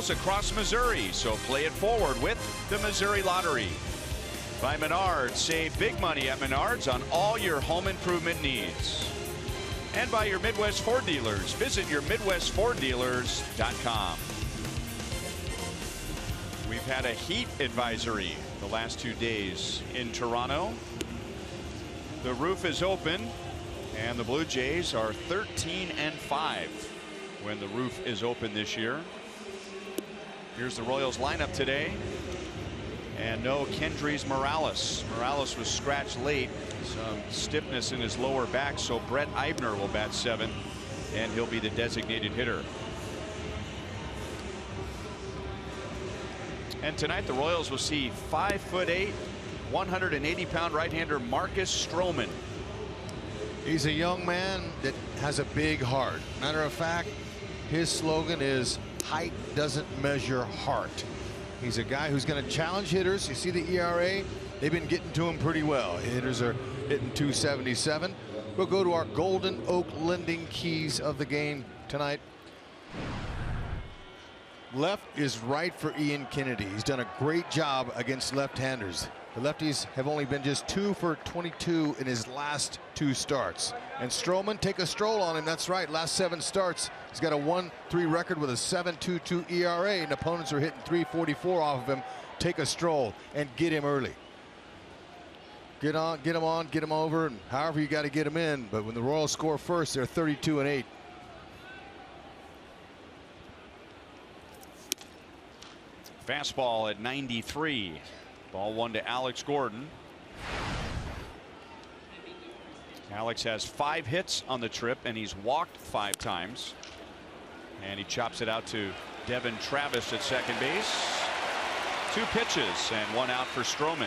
schools across Missouri, so play it forward with the Missouri Lottery. By Menards, save big money at Menards on all your home improvement needs. And by your Midwest Ford dealers, visit your MidwestFordDealers.com. We've had a heat advisory the last 2 days in Toronto. The roof is open, and the Blue Jays are 13-5 when the roof is open this year. Here's the Royals lineup today. And no Kendrys Morales. Morales was scratched late. Some stiffness in his lower back, so Brett Eibner will bat 7th, and he'll be the designated hitter. And tonight the Royals will see 5'8", 180-pound right-hander Marcus Stroman. He's a young man that has a big heart. Matter of fact, his slogan is height doesn't measure heart. He's a guy who's going to challenge hitters. You see the ERA, they've been getting to him pretty well. Hitters are hitting 277. We'll go to our Golden Oak lending keys of the game tonight. Left is right for Ian Kennedy. He's done a great job against left-handers. The lefties have only been just 2 for 22 in his last 2 starts. And Stroman, take a stroll on him. That's right, last 7 starts. He's got a 1-3 record with a 7.22 ERA, and opponents are hitting 344 off of him. Take a stroll and get him early. Get on, get him over, and however you got to get him in. But when the Royals score first, they're 32-8. Fastball at 93. Ball 1 to Alex Gordon. Alex has 5 hits on the trip, and he's walked 5 times. And he chops it out to Devin Travis at second base. 2 pitches and 1 out for Stroman.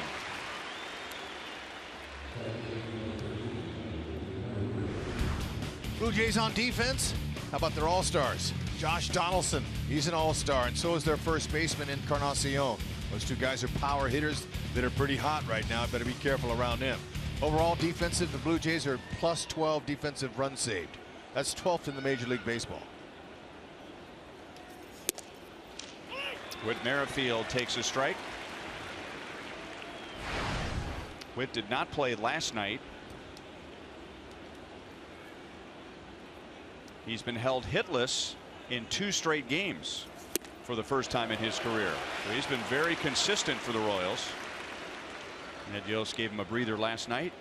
Blue Jays on defense. How about their all-stars? Josh Donaldson, he's an all-star, and so is their first baseman Encarnacion. Those 2 guys are power hitters that are pretty hot right now. Better be careful around them. Overall defensive, the Blue Jays are plus 12 defensive runs saved. That's 12th in the Major League Baseball. Whit Merrifield takes a strike. Whit did not play last night. He's been held hitless in 2 straight games for the first time in his career. So he's been very consistent for the Royals. Ned Yost gave him a breather last night,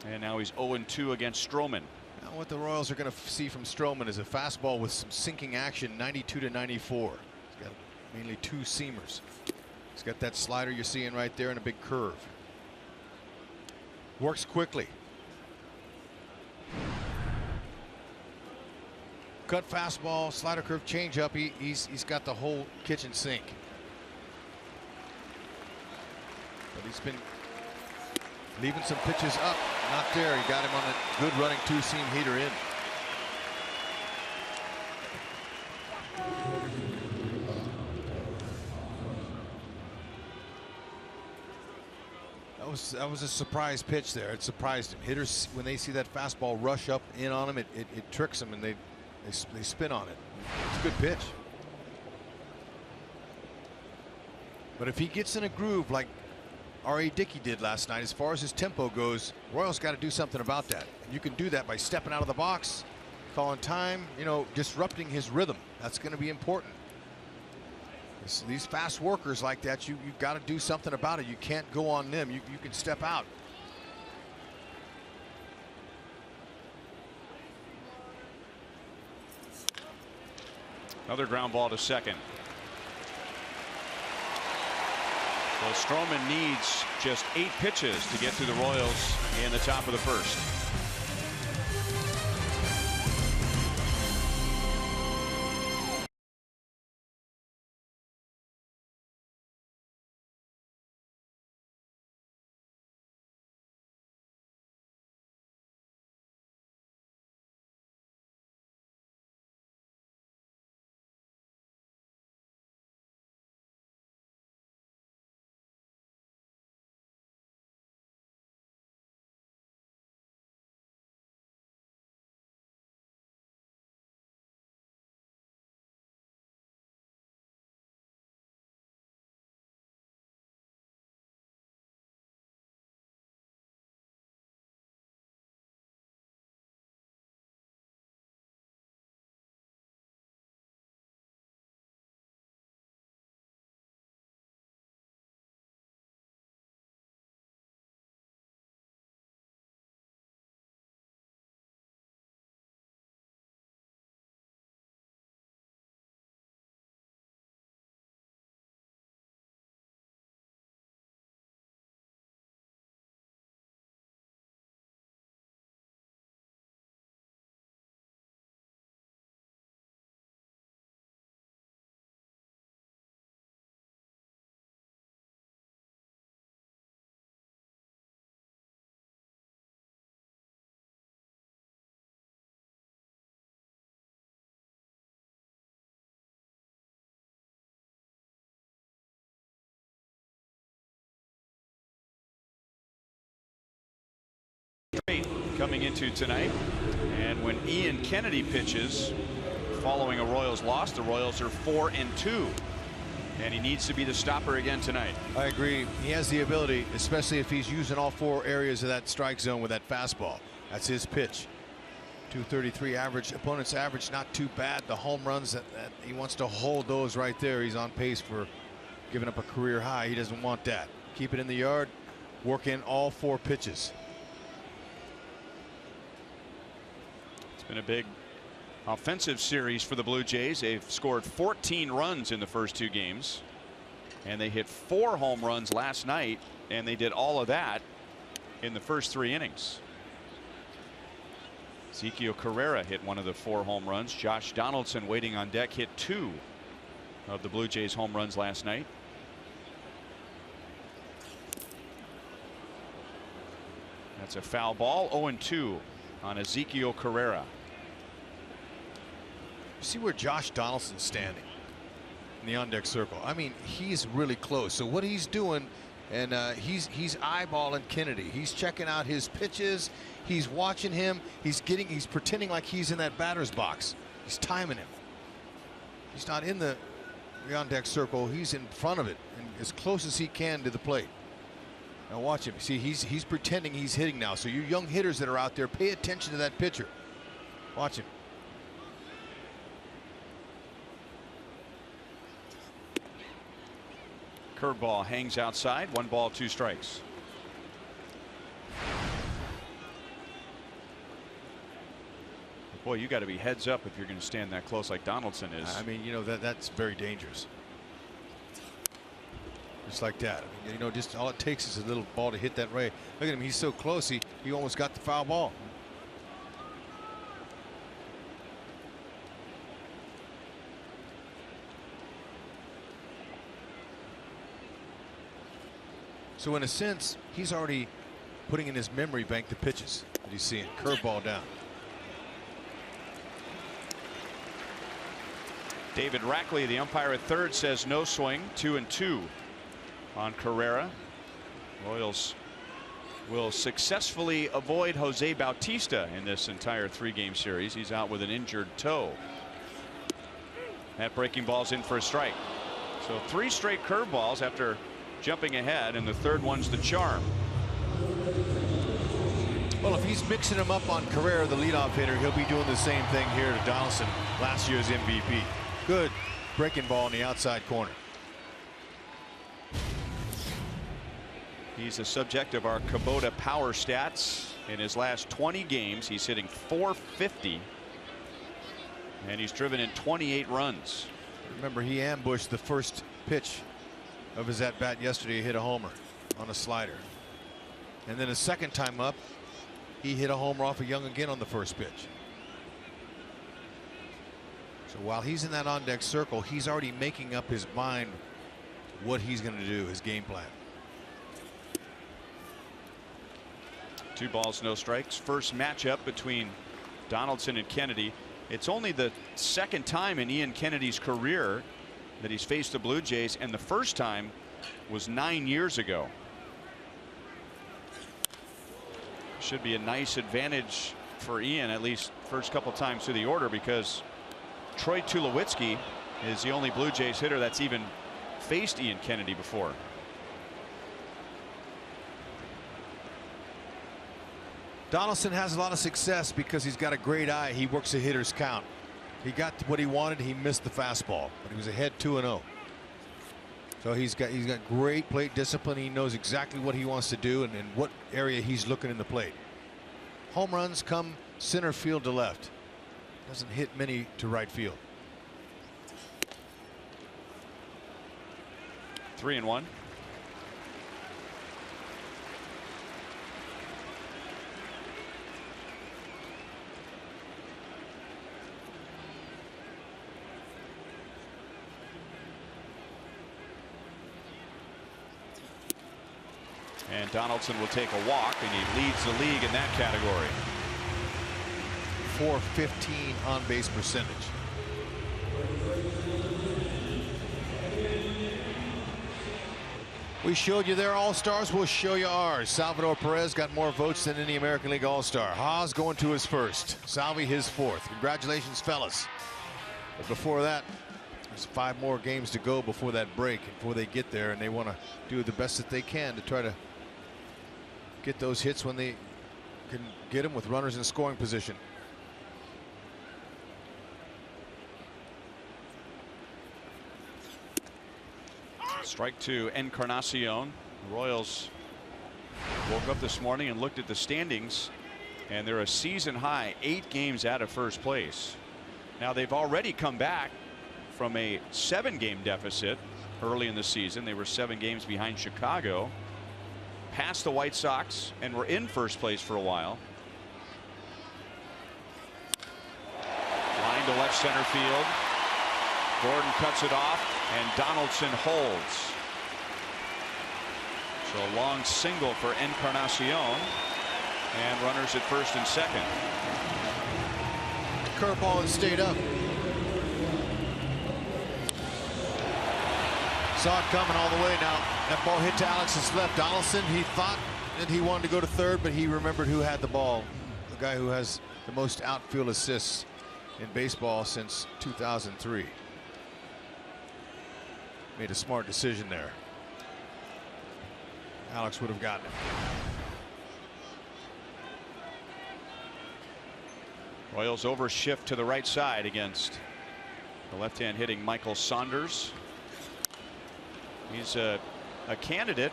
and now he's 0-2 against Stroman. Now what the Royals are going to see from Stroman is a fastball with some sinking action, 92 to 94. He's got mainly 2 seamers. He's got that slider you're seeing right there and a big curve. Works quickly. Cut fastball, slider curve, changeup. He's got the whole kitchen sink. But he's been leaving some pitches up. Not there. He got him on a good running 2-seam heater in. That was a surprise pitch there. It surprised him. Hitters, when they see that fastball rush up in on them, it tricks them, and they spin on it. It's a good pitch. But if he gets in a groove like R.A. Dickey did last night, as far as his tempo goes, Royals got to do something about that. And you can do that by stepping out of the box, calling time, disrupting his rhythm. That's going to be important. These fast workers like that, you've got to do something about it. You can't go on them. You can step out. Another ground ball to second. So Stroman needs just 8 pitches to get to the Royals in the top of the first. coming into tonight, and when Ian Kennedy pitches following a Royals loss, the Royals are 4-2, and he needs to be the stopper again tonight. I agree. He has the ability, especially if he's using all 4 areas of that strike zone with that fastball. That's his pitch. 233 average, opponent's average, not too bad. The home runs that he wants to hold those right there. He's on pace for giving up a career high. He doesn't want that. Keep it in the yard, work in all 4 pitches. It's been a big offensive series for the Blue Jays. They've scored 14 runs in the first 2 games, and they hit 4 home runs last night, and they did all of that in the first 3 innings. Ezequiel Carrera hit one of the 4 home runs. Josh Donaldson, waiting on deck, hit 2 of the Blue Jays home runs last night. That's a foul ball. 0-2 on Ezequiel Carrera. See where Josh Donaldson's standing in the on-deck circle. I mean, he's really close. So what he's doing, and he's eyeballing Kennedy. He's checking out his pitches. He's watching him. He's pretending like he's in that batter's box. He's timing him. He's not in the on-deck circle. He's in front of it and as close as he can to the plate. Now watch him. See, he's pretending he's hitting now. So you young hitters that are out there, pay attention to that pitcher. Watch him. Curveball hangs outside. 1 ball, 2 strikes. Boy, you got to be heads up if you're going to stand that close like Donaldson is. I mean, you know, that's very dangerous. Just like that. I mean, you know, just all it takes is a little ball to hit that ray. Look at him. He's so close. He almost got the foul ball. So in a sense, he's already putting in his memory bank the pitches that he's seeing. Curveball down. David Rackley, the umpire at third, says no swing. 2-2 on Carrera. Royals will successfully avoid Jose Bautista in this entire 3-game series. He's out with an injured toe. That breaking ball's in for a strike. So 3 straight curveballs after jumping ahead, and the third one's the charm. Well, if he's mixing them up on Carrera, the leadoff hitter, he'll be doing the same thing here to Donaldson, last year's MVP. Good breaking ball in the outside corner. He's the subject of our Kubota power stats. In his last 20 games, he's hitting .450, and he's driven in 28 runs. Remember, he ambushed the first pitch of his at bat yesterday. He hit a homer on a slider, and then a second time up, he hit a homer off of Young again on the first pitch. So while he's in that on-deck circle, he's already making up his mind what he's going to do, his game plan. 2 balls, no strikes. First matchup between Donaldson and Kennedy. It's only the 2nd time in Ian Kennedy's career that he's faced the Blue Jays, and the first time was 9 years ago. Should be a nice advantage for Ian, at least first couple times through the order, because Troy Tulowitzki is the only Blue Jays hitter that's even faced Ian Kennedy before. Donaldson has a lot of success because he's got a great eye. He works a hitter's count. He got what he wanted. He missed the fastball, but he was ahead 2-0. So he's got great plate discipline. He knows exactly what he wants to do and what area he's looking in the plate. Home runs come center field to left. Doesn't hit many to right field. 3-1. And Donaldson will take a walk, and he leads the league in that category. .415 on base percentage. We showed you their All-Stars. We'll show you ours. Salvador Perez got more votes than any American League All-Star. Haas going to his first. Salvi his fourth. Congratulations, fellas. But before that, there's 5 more games to go before that break, before they get there, and they want to do the best that they can to try to get those hits when they can get them with runners in scoring position. Strike 2, Encarnacion. The Royals woke up this morning and looked at the standings, and they're a season high 8 games out of first place. Now they've already come back from a 7-game deficit early in the season. They were 7 games behind Chicago, passed the White Sox, and were in first place for a while. Line to left center field. Gordon cuts it off, and Donaldson holds. So a long single for Encarnacion, and runners at first and second. Curveball and stayed up. Saw it coming all the way. Now that ball hit to Alex's left. Donaldson, he thought that he wanted to go to third, but he remembered who had the ball. The guy who has the most outfield assists in baseball since 2003. Made a smart decision there. Alex would have gotten it. Royals overshift to the right side against the left-hand hitting Michael Saunders. He's a candidate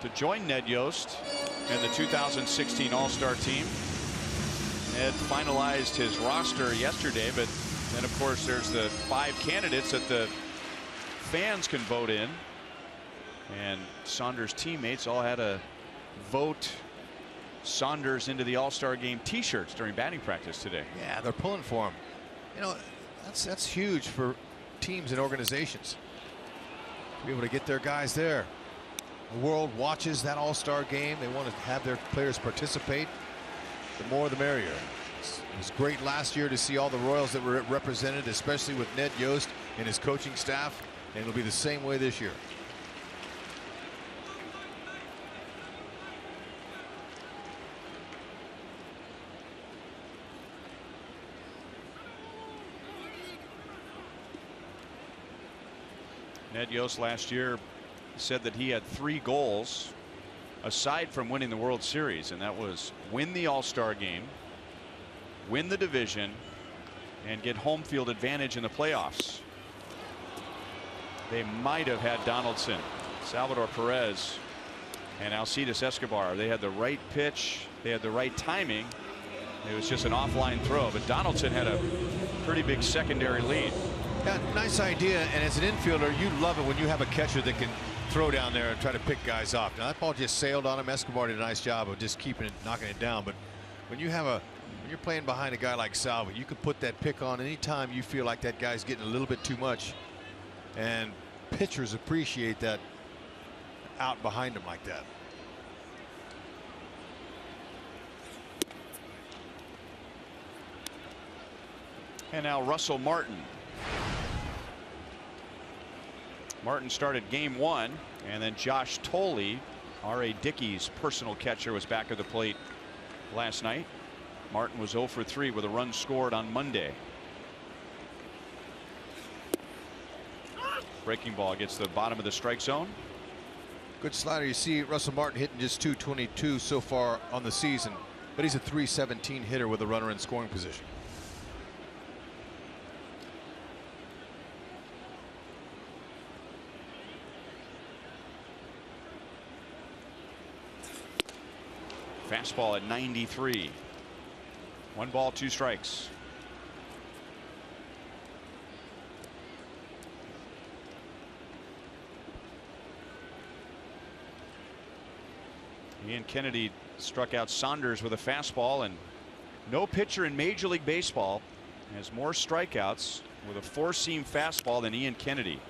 to join Ned Yost and the 2016 All-Star team. Ned finalized his roster yesterday, but then of course there's the 5 candidates that the fans can vote in, and Saunders' teammates all had to vote Saunders into the All-Star game t-shirts during batting practice today. Yeah, they're pulling for him. You know, that's huge for teams and organizations to be able to get their guys there. The world watches that All-Star game. They want to have their players participate. The more the merrier. It was great last year to see all the Royals that were represented, especially with Ned Yost and his coaching staff. And it'll be the same way this year. Ned Yost last year said that he had 3 goals aside from winning the World Series, and that was win the All-Star game, win the division, and get home field advantage in the playoffs. They might have had Donaldson, Salvador Perez, and Alcides Escobar. They had the right pitch, they had the right timing. It was just an offline throw, but Donaldson had a pretty big secondary lead. Yeah, nice idea, and as an infielder, you love it when you have a catcher that can throw down there and try to pick guys off. Now that ball just sailed on him. Escobar did a nice job of just keeping it, knocking it down. But when you have when you're playing behind a guy like Salvi, you can put that pick on anytime you feel like that guy's getting a little bit too much, and pitchers appreciate that out behind him like that. And now Russell Martin. Martin started game 1, and then Josh Tolley, R.A. Dickey's personal catcher, was back at the plate last night. Martin was 0 for 3 with a run scored on Monday. Breaking ball gets the bottom of the strike zone. Good slider. You see Russell Martin hitting just .222 so far on the season, but he's a .317 hitter with a runner in scoring position. Fastball at 93. 1 ball, 2 strikes. Ian Kennedy struck out Saunders with a fastball, and no pitcher in Major League Baseball has more strikeouts with a 4-seam fastball than Ian Kennedy.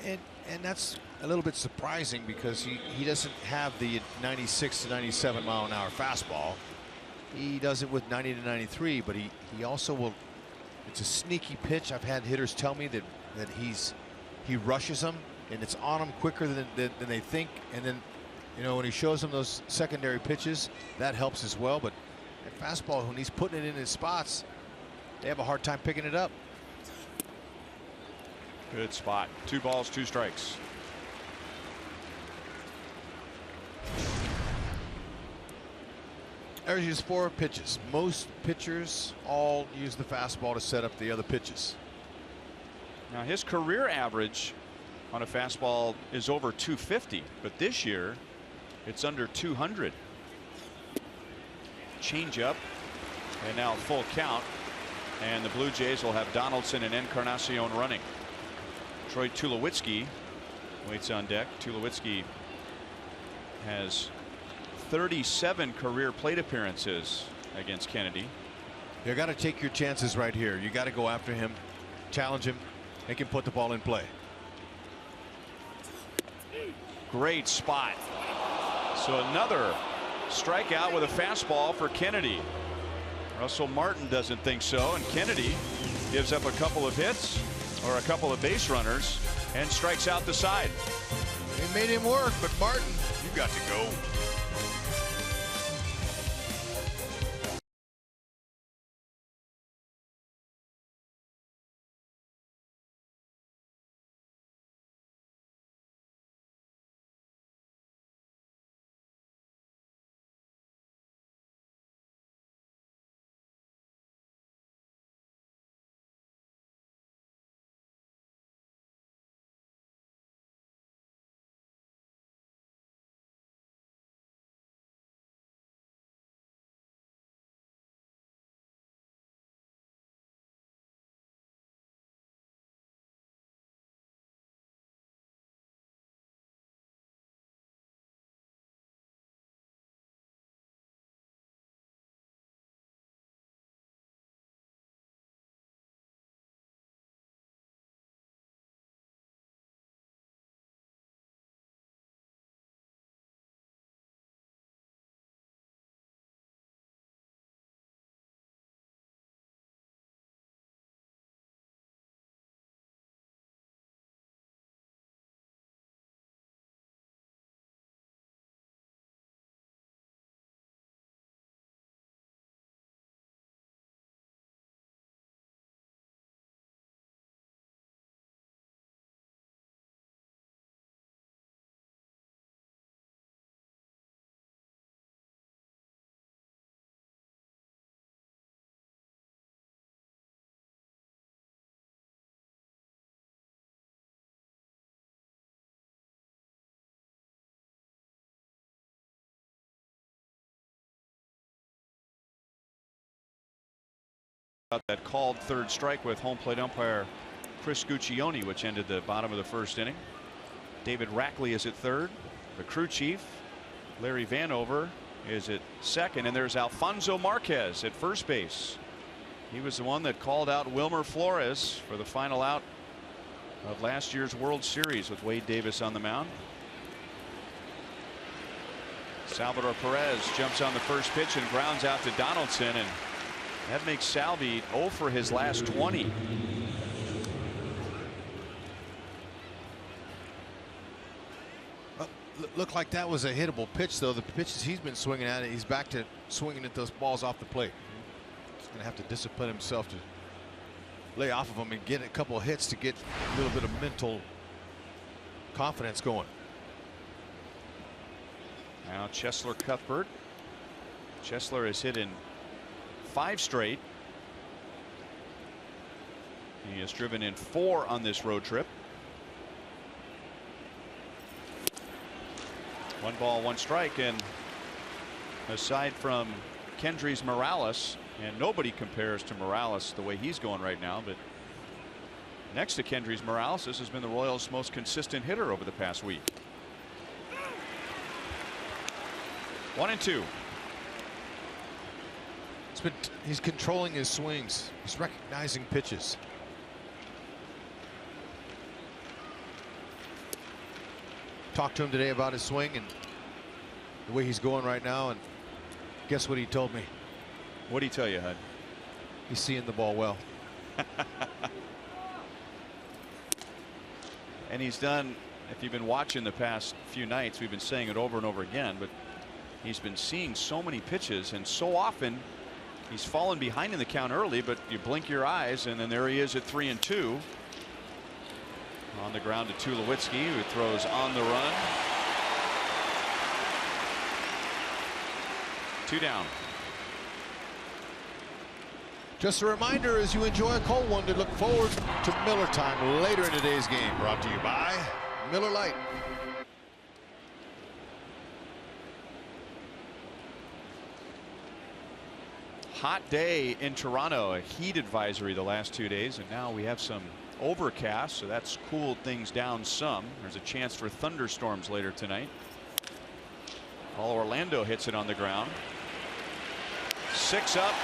And that's a little bit surprising because he doesn't have the 96 to 97 mile an hour fastball. He does it with 90 to 93, but he also will. It's a sneaky pitch. I've had hitters tell me that he rushes them. and it's on them quicker than they think. And then, you know, when he shows them those secondary pitches, that helps as well. But that fastball, when he's putting it in his spots, they have a hard time picking it up. Good spot. 2 balls, 2 strikes. There's used 4 pitches. Most pitchers all use the fastball to set up the other pitches. Now his career average on a fastball is over 250, but this year it's under 200. Change up, and now full count, and the Blue Jays will have Donaldson and Encarnacion running. Troy Tulowitzki waits on deck. Tulowitzki has 37 career plate appearances against Kennedy. You got to take your chances right here. You got to go after him, challenge him, make him put the ball in play. Great spot. So another strikeout with a fastball for Kennedy. Russell Martin doesn't think so, and Kennedy gives up a couple of hits or a couple of base runners and strikes out the side. They made him work, but Martin, you got to go. That called third strike with home plate umpire Chris Guccione, which ended the bottom of the first inning. David Rackley is at third. The crew chief Larry Vanover is at second, and there's Alfonso Marquez at first base. He was the one that called out Wilmer Flores for the final out of last year's World Series with Wade Davis on the mound. Salvador Perez jumps on the first pitch and grounds out to Donaldson, and that makes Salvi 0 for his last 20. Looked like that was a hittable pitch, though. The pitches he's been swinging at, he's back to swinging at those balls off the plate. He's going to have to discipline himself to lay off of them and get a couple of hits to get a little bit of mental confidence going. Now Chesler Cuthbert. Chesler has hit in 5 straight. He has driven in 4 on this road trip. 1 ball, 1 strike, and aside from Kendrys Morales, and nobody compares to Morales the way he's going right now, but next to Kendrys Morales, this has been the Royals' most consistent hitter over the past week. 1-2. He's controlling his swings. He's recognizing pitches. Talked to him today about his swing and the way he's going right now, and guess what he told me? What did he tell you, Hud? He's seeing the ball well. And he's done if you've been watching the past few nights, we've been saying it over and over again, but he's been seeing so many pitches, and so often he's fallen behind in the count early, but you blink your eyes and then there he is at 3-2. On the ground to Tulowitzki, who throws on the run. 2 down. Just a reminder, as you enjoy a cold one, to look forward to Miller time later in today's game. Brought to you by Miller Lite. Hot day in Toronto, a heat advisory the last 2 days, and now we have some overcast, so that's cooled things down some. There's a chance for thunderstorms later tonight. All Orlando hits it on the ground. 6 up,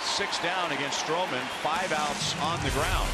6 down against Stroman, 5 outs on the ground.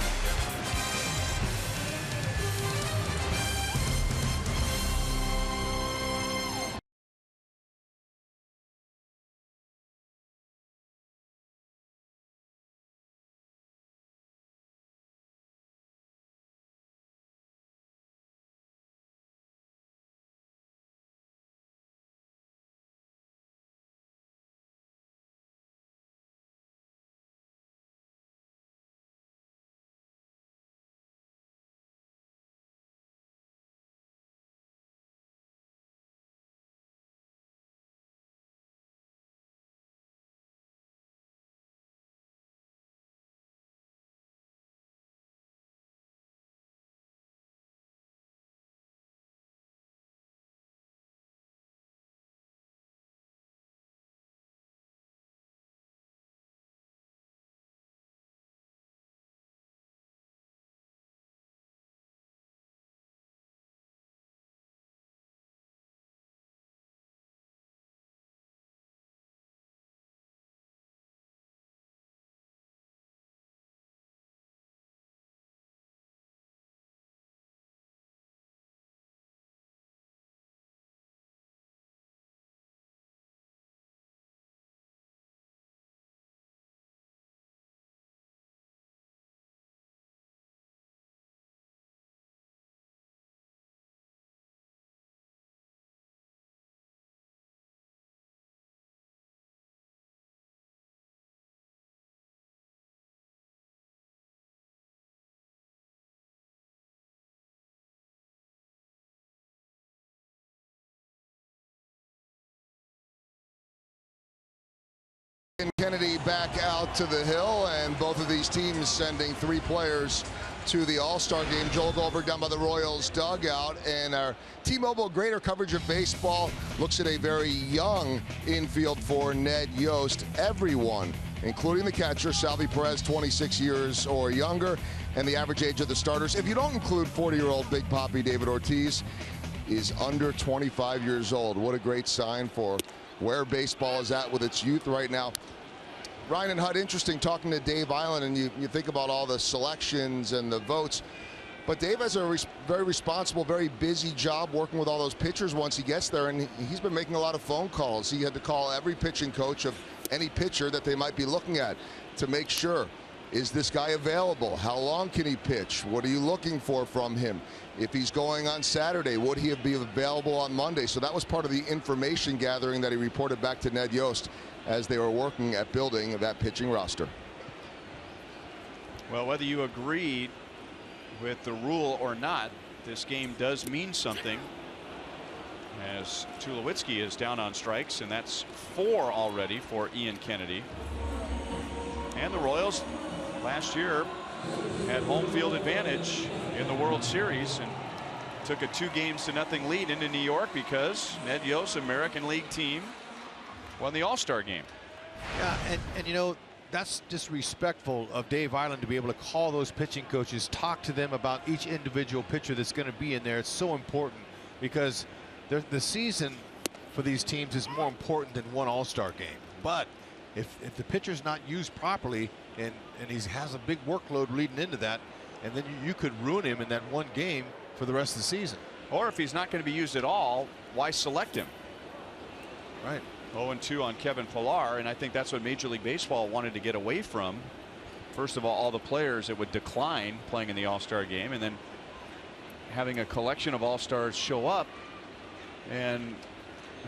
Kennedy back out to the hill, and both of these teams sending 3 players to the All-Star game. Joel Goldberg down by the Royals dugout, and our T-Mobile greater coverage of baseball looks at a very young infield for Ned Yost. Everyone, including the catcher, Salvi Perez, 26 years or younger, and the average age of the starters, if you don't include 40-year-old Big Papi David Ortiz, is under 25 years old. What a great sign for where baseball is at with its youth right now. Ryan and Hud, interesting talking to Dave Island, and you think about all the selections and the votes, but Dave has a very responsible, very busy job working with all those pitchers once he gets there, and he's been making a lot of phone calls. He had to call every pitching coach of any pitcher that they might be looking at to make sure, is this guy available? How long can he pitch? What are you looking for from him? If he's going on Saturday, would he be available on Monday? So that was part of the information gathering that he reported back to Ned Yost as they were working at building that pitching roster. Well, whether you agreed with the rule or not, this game does mean something, as Tulowitzki is down on strikes, and that's 4 already for Ian Kennedy. And the Royals last year had home field advantage in the World Series and took a 2-0 lead into New York because Ned Yost's American League team won the All-Star game. Yeah, and you know, that's disrespectful of Dave Island to be able to call those pitching coaches, talk to them about each individual pitcher that's going to be in there. It's so important because the season for these teams is more important than one All-Star game. But if the pitcher's not used properly and he has a big workload leading into that, and then you could ruin him in that one game for the rest of the season. Or if he's not going to be used at all, why select him? Right. 0-2 on Kevin Pillar, and I think that's what Major League Baseball wanted to get away from. First of all the players that would decline playing in the All-Star game, and then having a collection of all-stars show up, and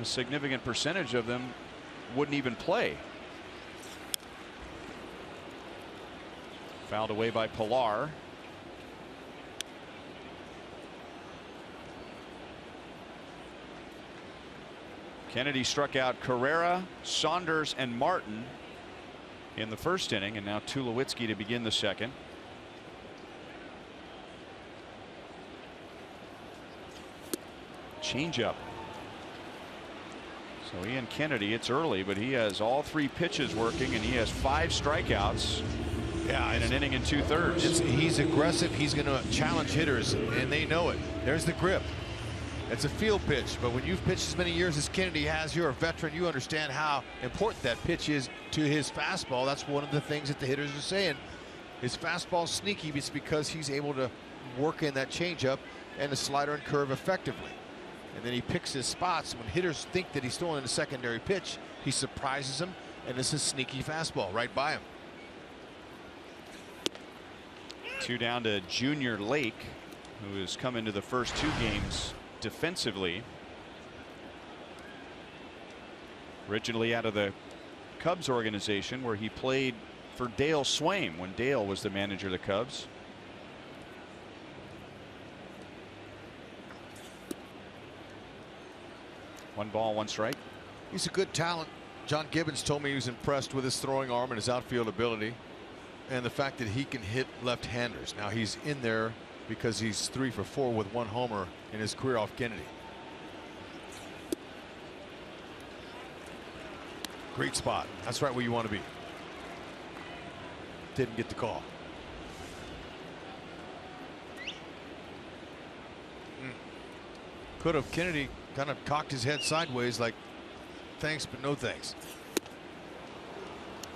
a significant percentage of them wouldn't even play. Fouled away by Pilar. Kennedy struck out Carrera, Saunders, and Martin in the first inning, and now Tulowitzki to begin the second. Changeup. So Ian Kennedy, it's early, but he has all 3 pitches working, and he has 5 strikeouts. Yeah, in an inning and 2/3. He's aggressive. He's going to challenge hitters, and they know it. There's the grip. It's a field pitch, but when you've pitched as many years as Kennedy has, you're a veteran. You understand how important that pitch is to his fastball. That's one of the things that the hitters are saying. His fastball's sneaky. It's because he's able to work in that changeup and the slider and curve effectively. And then he picks his spots. When hitters think that he's throwing a secondary pitch, he surprises them, and it's a sneaky fastball right by him. 2 down to Junior Lake, who has come into the first 2 games defensively. Originally out of the Cubs organization, where he played for Dale Swaim when Dale was the manager of the Cubs. One ball, 1 strike. He's a good talent. John Gibbons told me he was impressed with his throwing arm and his outfield ability, and the fact that he can hit left-handers. Now he's in there because he's 3 for 4 with 1 homer in his career off Kennedy. Great spot. That's right where you want to be. Didn't get the call. Could have. Kennedy kind of cocked his head sideways like thanks but no thanks.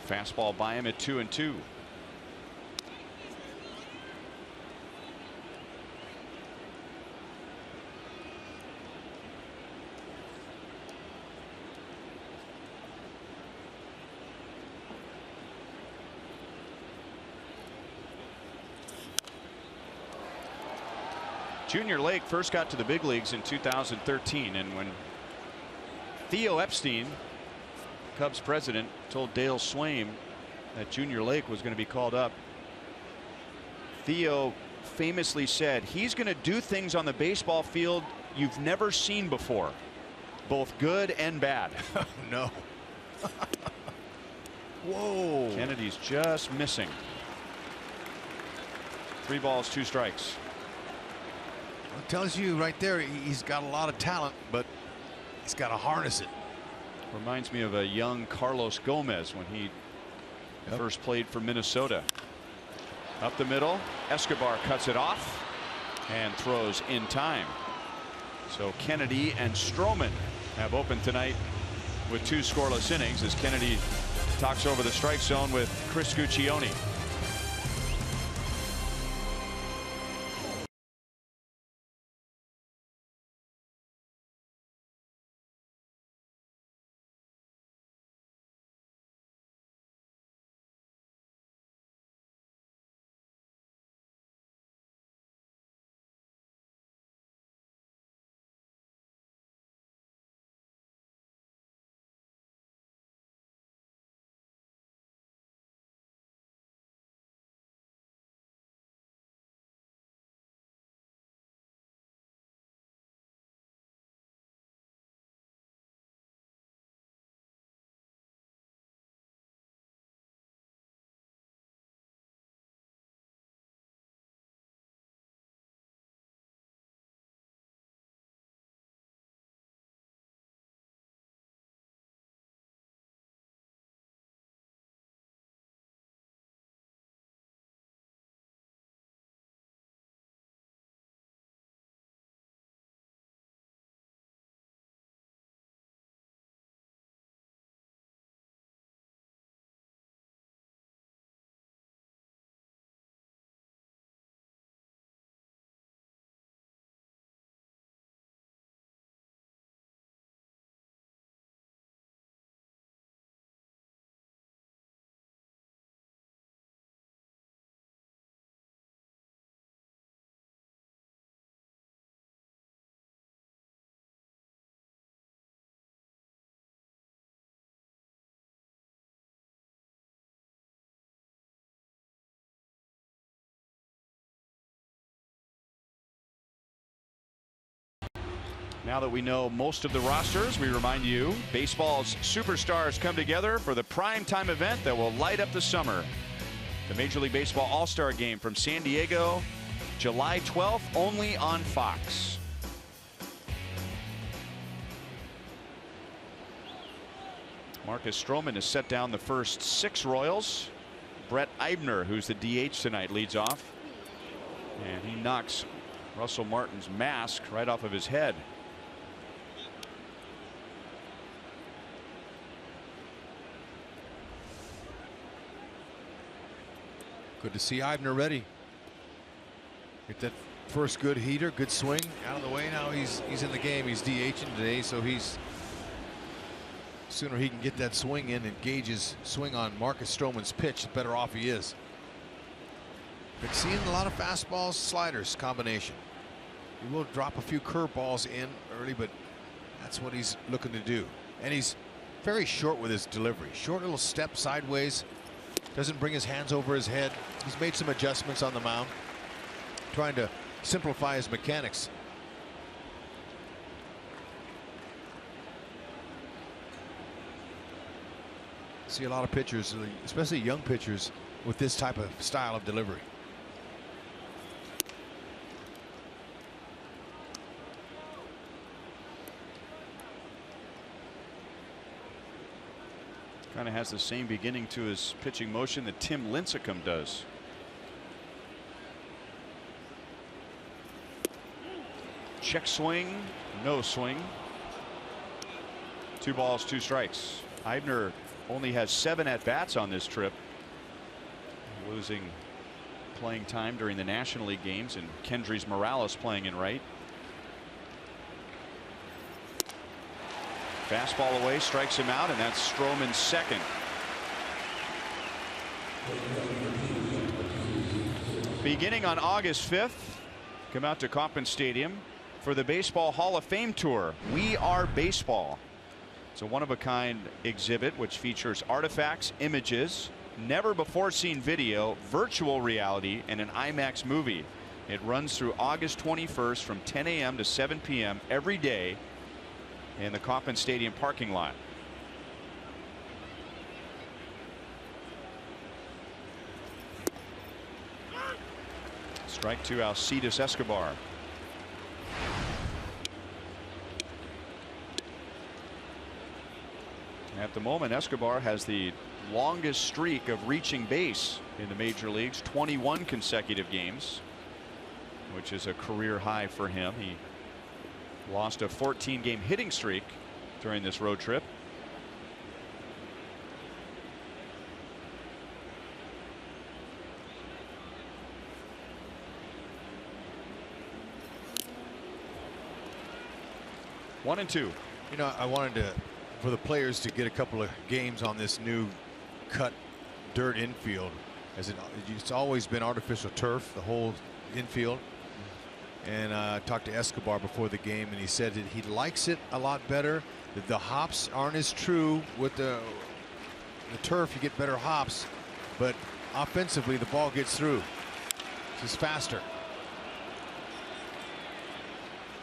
Fastball by him at 2-2. Junior Lake first got to the big leagues in 2013, and when Theo Epstein, Cubs president, told Dale Swaim that Junior Lake was going to be called up, Theo famously said he's going to do things on the baseball field you've never seen before, both good and bad. Oh, no. Whoa. Kennedy's just missing. 3 balls, 2 strikes. It tells you right there he's got a lot of talent, but he's got to harness it. Reminds me of a young Carlos Gomez when he first played for Minnesota. Up the middle, Escobar cuts it off and throws in time. So Kennedy and Stroman have opened tonight with 2 scoreless innings as Kennedy talks over the strike zone with Chris Guccione. Now that we know most of the rosters, we remind you baseball's superstars come together for the primetime event that will light up the summer. The Major League Baseball All-Star Game from San Diego, July 12th, only on Fox. Marcus Stroman has set down the first 6 Royals. Brett Eibner, who's the DH tonight, leads off. And he knocks Russell Martin's mask right off of his head. Good to see Eibner ready. Get that first good heater, good swing out of the way. Now he's in the game. He's DHing today, so he's sooner he can get that swing in and gauge his swing on Marcus Stroman's pitch, the better off he is. Been seeing a lot of fastballs, sliders combination. He will drop a few curveballs in early, but that's what he's looking to do. And he's very short with his delivery. Short little step sideways. Doesn't bring his hands over his head. He's made some adjustments on the mound, trying to simplify his mechanics. See a lot of pitchers, especially young pitchers, with this type of style of delivery. Kind of has the same beginning to his pitching motion that Tim Lincecum does. Check swing, no swing. 2 balls, 2 strikes. Eibner only has 7 at-bats on this trip, losing playing time during the National League games, and Kendrys Morales playing in right. Fastball away, strikes him out, and that's Stroman's second. Beginning on August 5th, come out to Kauffman Stadium for the Baseball Hall of Fame Tour. We Are Baseball. It's a one-of-a-kind exhibit which features artifacts, images, never before seen video, virtual reality, and an IMAX movie. It runs through August 21st from 10 a.m. to 7 p.m. every day in the Kauffman Stadium parking lot. Strike to Alcides Escobar. At the moment, Escobar has the longest streak of reaching base in the major leagues, 21 consecutive games, which is a career high for him. He lost a 14-game hitting streak during this road trip. One and two. You know, I wanted for the players to get a couple of games on this new cut dirt infield, as it's always been artificial turf, the whole infield. And I talked to Escobar before the game, and he said that he likes it a lot better. That the hops aren't as true with the turf. You get better hops, but offensively the ball gets through. It's just faster.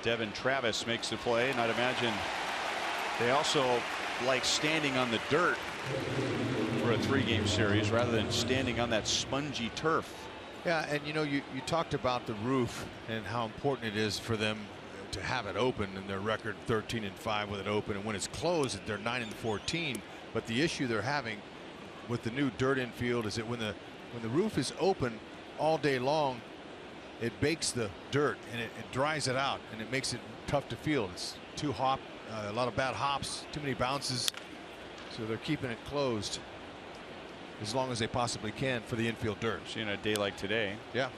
Devin Travis makes the play, and I'd imagine they also like standing on the dirt for a 3-game series rather than standing on that spongy turf. Yeah, and you know, you talked about the roof and how important it is for them to have it open, and their record 13-5 with it open, and when it's closed they're 9-14. But the issue they're having with the new dirt infield is that when the roof is open all day long, it bakes the dirt and it dries it out, and it makes it tough to field. It's too hot, a lot of bad hops, too many bounces, so they're keeping it closed as long as they possibly can for the infield dirt. In a day like today. Yeah.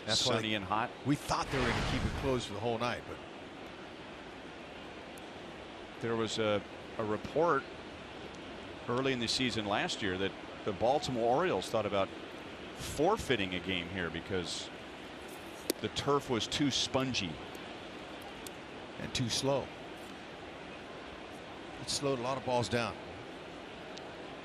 That's sunny and hot. We thought they were going to keep it closed for the whole night, but there was a report early in the season last year that the Baltimore Orioles thought about forfeiting a game here because the turf was too spongy and too slow. It slowed a lot of balls down.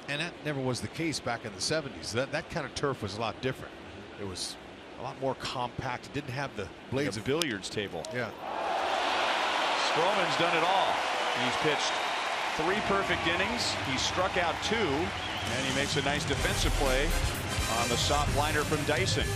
And that never was the case back in the 70s. That kind of turf was a lot different. It was a lot more compact. It didn't have the blades like a billiards table. Yeah. Stroman's done it all. He's pitched 3 perfect innings. He struck out 2, and he makes a nice defensive play on the soft liner from Dyson.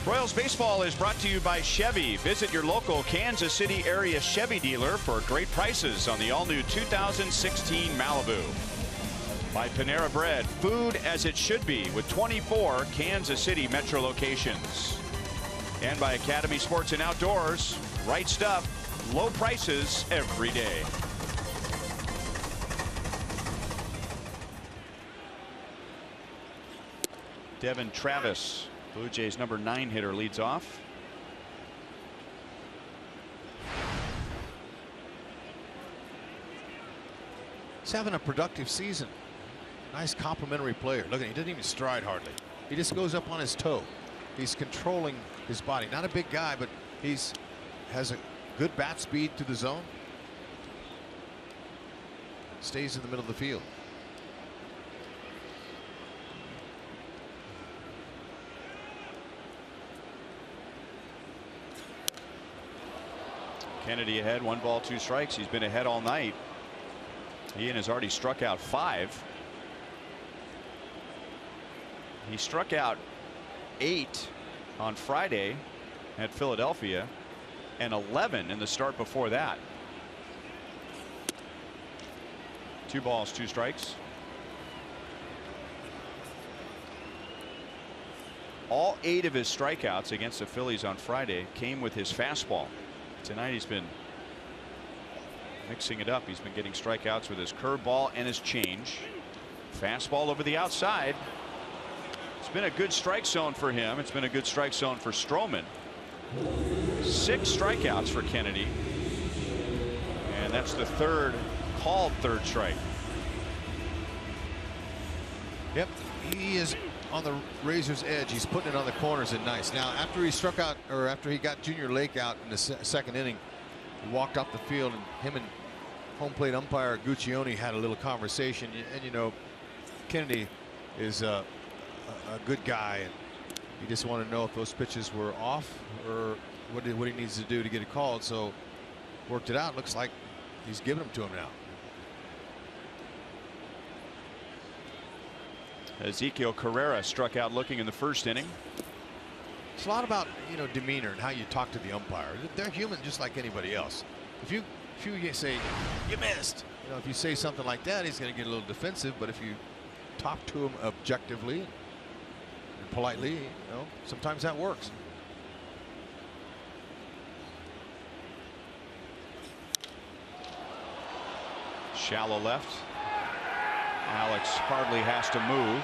Royals baseball is brought to you by Chevy. Visit your local Kansas City area Chevy dealer for great prices on the all-new 2016 Malibu. By Panera Bread, food as it should be with 24 Kansas City metro locations. And by Academy Sports and Outdoors, right stuff, low prices every day. Devin Travis, Blue Jays number 9 hitter, leads off. He's having a productive season. Nice complimentary player. Look at him. He doesn't even stride hardly. He just goes up on his toe. He's controlling his body. Not a big guy, but has a good bat speed to the zone. Stays in the middle of the field. Kennedy ahead, 1 ball, 2 strikes. He's been ahead all night. Ian has already struck out 5. He struck out 8 on Friday at Philadelphia and 11 in the start before that. 2 balls, 2 strikes. All 8 of his strikeouts against the Phillies on Friday came with his fastball. Tonight he's been mixing it up. He's been getting strikeouts with his curveball and his change. Fastball over the outside. It's been a good strike zone for him. It's been a good strike zone for Stroman. 6 strikeouts for Kennedy. And that's the called third strike. Yep, he is on the razor's edge. He's putting it on the corners and nice. Now, after he struck out, or after he got Junior Lake out in the second inning, he walked off the field, and him and home plate umpire Guccione had a little conversation. And you know, Kennedy is a good guy, and he just wanted to know if those pitches were off or what he needs to do to get it called. So worked it out. Looks like he's giving them to him now. Ezekiel Carrera struck out looking in the first inning. It's a lot about, you know, demeanor and how you talk to the umpire. They're human just like anybody else. If you say you missed, you know, if you say something like that, he's going to get a little defensive. But if you talk to him objectively and politely, you know, sometimes that works. Shallow left. Alex hardly has to move.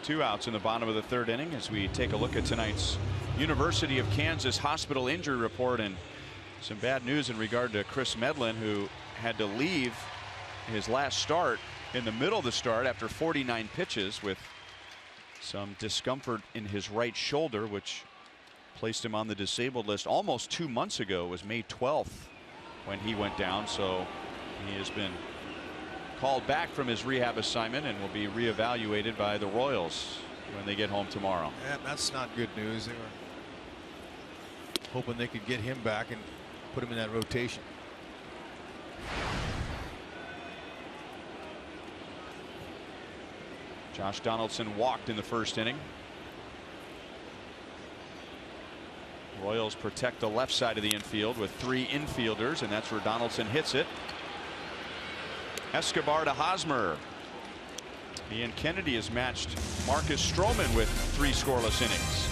2 outs in the bottom of the 3rd inning as we take a look at tonight's University of Kansas hospital injury report, and some bad news in regard to Chris Medlin, who had to leave his last start in the middle of the start after 49 pitches with some discomfort in his right shoulder, which placed him on the disabled list almost 2 months ago. It was May 12th when he went down. So he has been called back from his rehab assignment and will be reevaluated by the Royals when they get home tomorrow. Yeah, that's not good news. They were hoping they could get him back and put him in that rotation. Josh Donaldson walked in the first inning. Royals protect the left side of the infield with 3 infielders, and that's where Donaldson hits it. Escobar to Hosmer. Ian Kennedy has matched Marcus Stroman with 3 scoreless innings.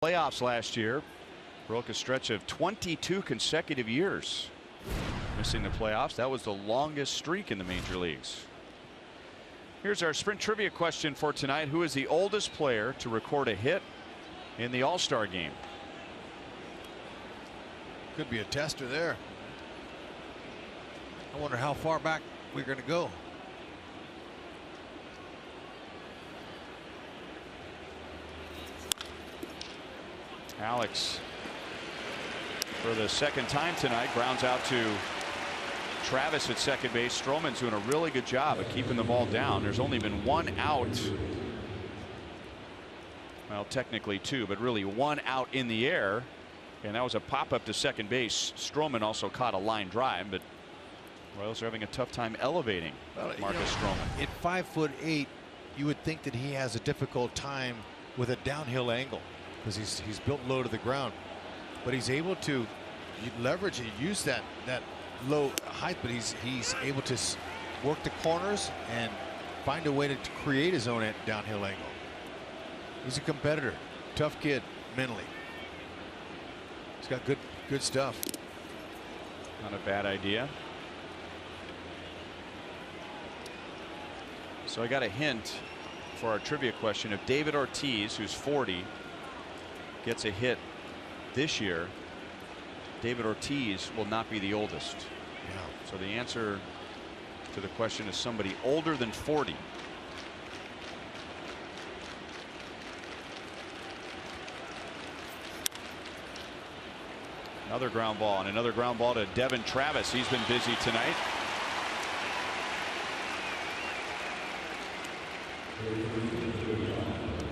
Playoffs last year, broke a stretch of 22 consecutive years missing the playoffs. That was the longest streak in the major leagues. Here's our sprint trivia question for tonight. Who is the oldest player to record a hit in the All-Star game? Could be a tester there. I wonder how far back we're going to go. Alex, for the second time tonight, grounds out to Travis at second base. Stroman's doing a really good job of keeping the ball down. There's only been 1 out. Well, technically 2, but really 1 out in the air. And that was a pop up to second base. Stroman also caught a line drive, but Royals are having a tough time elevating Marcus Stroman. At 5'8", you would think that he has a difficult time with a downhill angle, because he's built low to the ground, but he's able to leverage and use that low height, but he's able to work the corners and find a way to create his own downhill angle. He's a competitor, tough kid mentally. He's got good stuff. Not a bad idea. So I got a hint for our trivia question. If David Ortiz, who's 40, gets a hit this year, David Ortiz will not be the oldest. Yeah. So the answer to the question is somebody older than 40. Another ground ball, and another ground ball to Devin Travis. He's been busy tonight.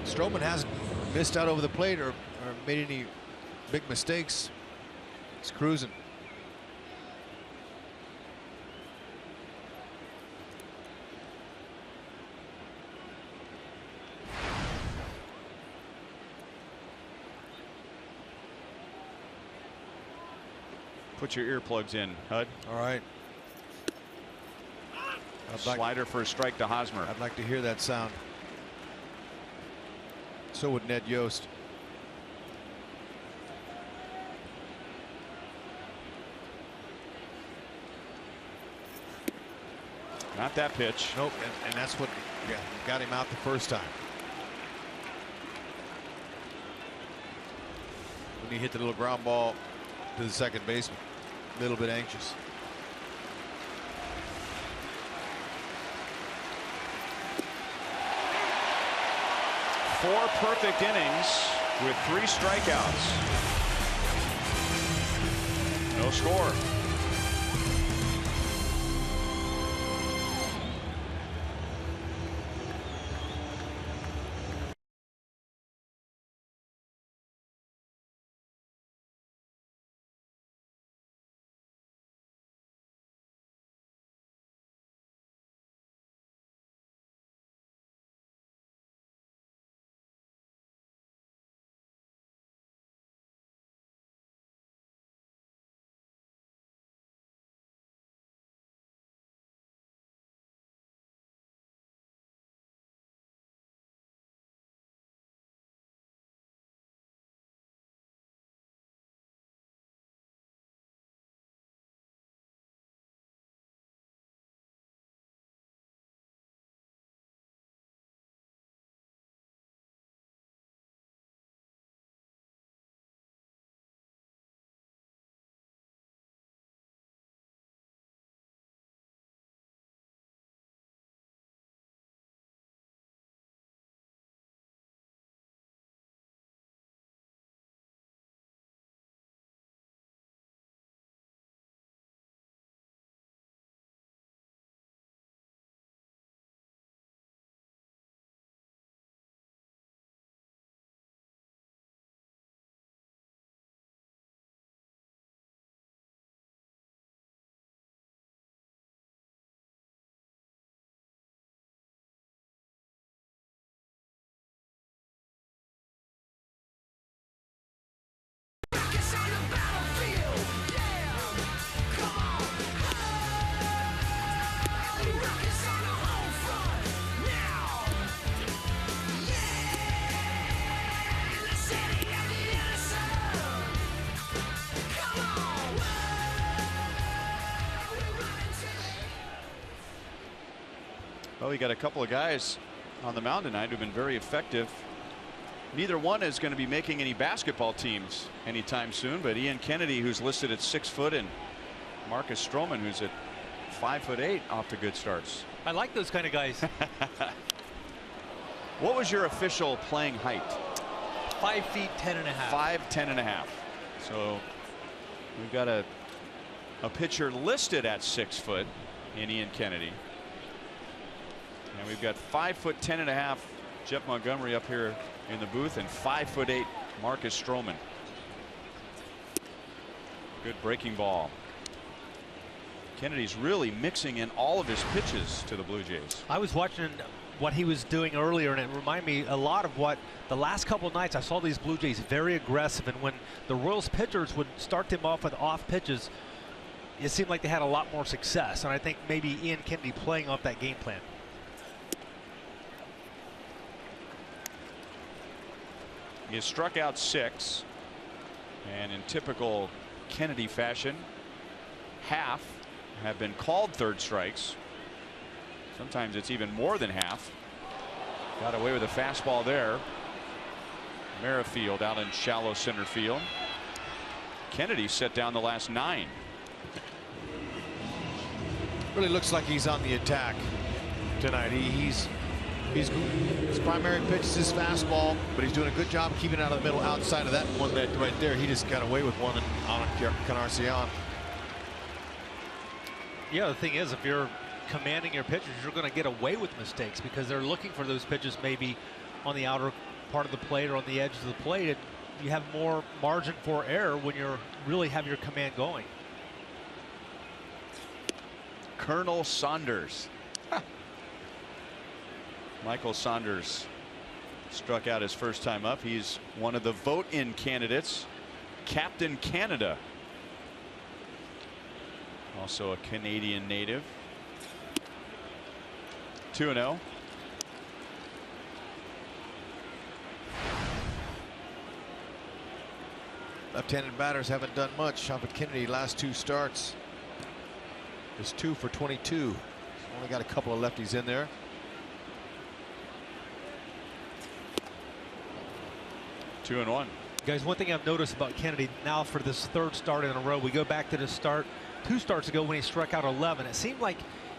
Stroman hasn't missed out over the plate or made any big mistakes. He's cruising. Put your earplugs in, Hud. All right. Slider for a strike to Hosmer. I'd like to hear that sound. So would Ned Yost. Not that pitch. Nope, and that's what got him out the first time. When he hit the little ground ball to the second baseman. A little bit anxious. Four perfect innings with 3 strikeouts. No score. Well, we got a couple of guys on the mound tonight who've been very effective. Neither one is going to be making any basketball teams anytime soon, but Ian Kennedy, who's listed at 6 foot, and Marcus Stroman, who's at 5'8", off to good starts. I like those kind of guys. What was your official playing height? 5 feet 10 and a half. 5'10" and a half. So we've got a pitcher listed at 6 foot in Ian Kennedy. And we've got 5'10" and a half Jeff Montgomery up here in the booth, and 5'8" Marcus Stroman. Good breaking ball. Kennedy's really mixing in all of his pitches to the Blue Jays. I was watching what he was doing earlier, and it reminded me a lot of what the last couple of nights I saw these Blue Jays very aggressive, and when the Royals pitchers would start them off with off pitches, it seemed like they had a lot more success, and I think maybe Ian Kennedy playing off that game plan. He has struck out 6, and in typical Kennedy fashion, half have been called third strikes. Sometimes it's even more than half. Got away with a fastball there. Merrifield out in shallow center field. Kennedy set down the last 9. Really looks like he's on the attack tonight. His primary pitch is his fastball, but he's doing a good job keeping it out of the middle. Outside of that one that right there, he just got away with one on Encarnacion. Yeah, the thing is, if you're commanding your pitchers, you're going to get away with mistakes because they're looking for those pitches maybe on the outer part of the plate or on the edge of the plate, and you have more margin for error when you really have your command going. Colonel Saunders. Michael Saunders struck out his first time up. He's one of the vote-in candidates. Captain Canada. Also a Canadian native. 2-0. Left-handed batters haven't done much. Robert Kennedy last 2 starts is 2 for 22. Only got a couple of lefties in there. Two and one. Guys, one thing I've noticed about Kennedy now for this 3rd start in a row, we go back to the start 2 starts ago when he struck out 11. It seemed like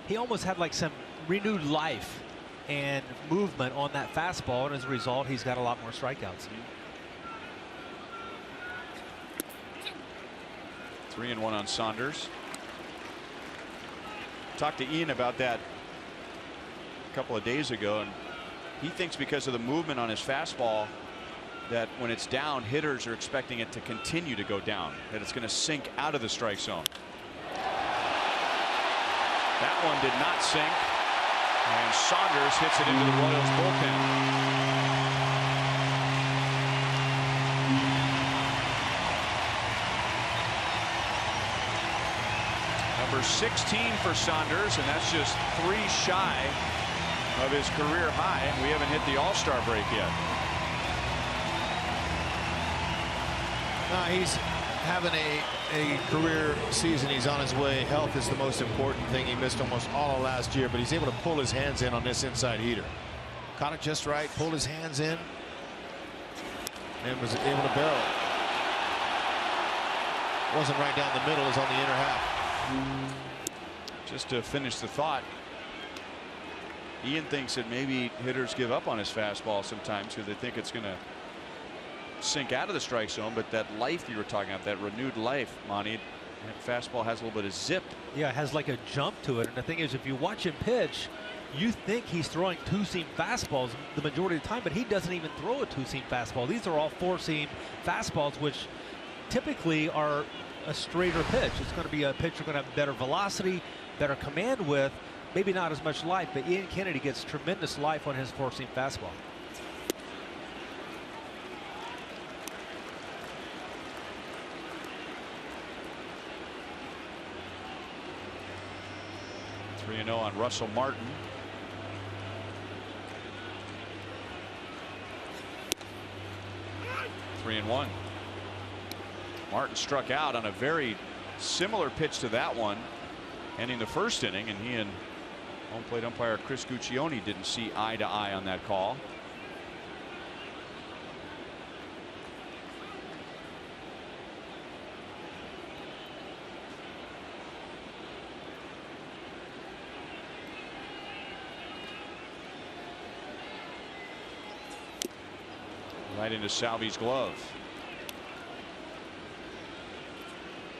he almost had like some renewed life and movement on that fastball, and as a result, he's got a lot more strikeouts. 3-1 on Saunders. Talked to Ian about that a couple of days ago, and he thinks because of the movement on his fastball that when it's down, hitters are expecting it to continue to go down, that it's going to sink out of the strike zone. That one did not sink, and Saunders hits it into the Royals bullpen. Number 16 for Saunders, and that's just 3 shy of his career high, and we haven't hit the All-Star break yet. No, he's having a career season. He's on his way. Health is the most important thing. He missed almost all of last year, but he's able to pull his hands in on this inside heater. Caught it just right, pulled his hands in, and was able to barrel it. Wasn't right down the middle, it was on the inner half. Just to finish the thought, Ian thinks that maybe hitters give up on his fastball sometimes because they think it's going to sink out of the strike zone, but that life you were talking about, that renewed life, Monty, that fastball has a little bit of zip. Yeah, it has like a jump to it, and the thing is, if you watch him pitch, you think he's throwing 2-seam fastballs the majority of the time, but he doesn't even throw a 2-seam fastball. These are all 4-seam fastballs, which typically are a straighter pitch. It's going to be a pitch you're going to have better velocity, better command with, maybe not as much life, but Ian Kennedy gets tremendous life on his 4-seam fastball. You know, on Russell Martin. Three and one. Martin struck out on a very similar pitch to that one, ending the 1st inning, and he and home plate umpire Chris Guccione didn't see eye to eye on that call. Right into Salvi's glove.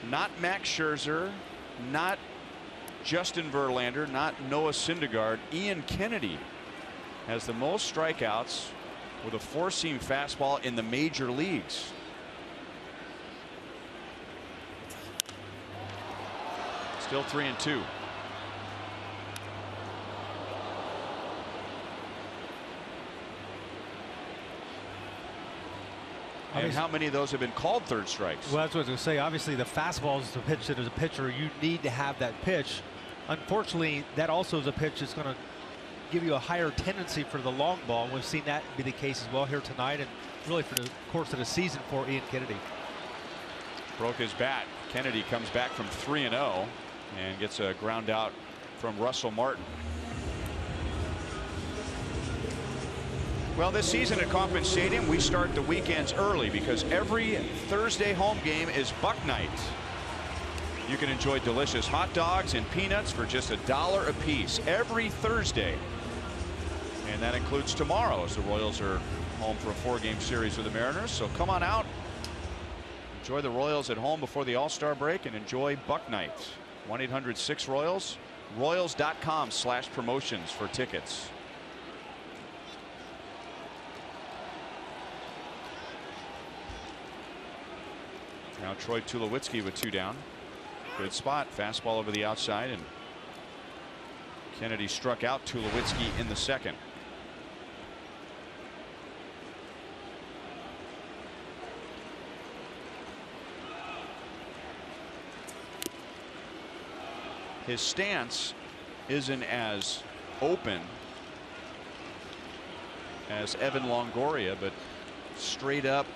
Not Max Scherzer, not Justin Verlander, not Noah Syndergaard. Ian Kennedy has the most strikeouts with a 4-seam fastball in the major leagues. Still 3-2. And how many of those have been called 3rd strikes? Well, that's what I was going to say. Obviously, the fastball is the pitch that as a pitcher you need to have that pitch. Unfortunately, that also is a pitch that's going to give you a higher tendency for the long ball. We've seen that be the case as well here tonight, and really for the course of the season for Ian Kennedy. Broke his bat. Kennedy comes back from 3-0 and gets a ground out from Russell Martin. Well, this season at Kauffman Stadium, we start the weekends early because every Thursday home game is Buck Night. You can enjoy delicious hot dogs and peanuts for just $1 a piece every Thursday. And that includes tomorrow as the Royals are home for a 4-game series with the Mariners. So come on out, enjoy the Royals at home before the All-Star break, and enjoy Buck Night. 1-800-6-ROYALS, Royals.com/promotions for tickets. Now Troy Tulowitzki with 2 down. Good spot. Fastball over the outside, and Kennedy struck out Tulowitzki in the 2nd. his stance isn't as open as Evan Longoria, but straight up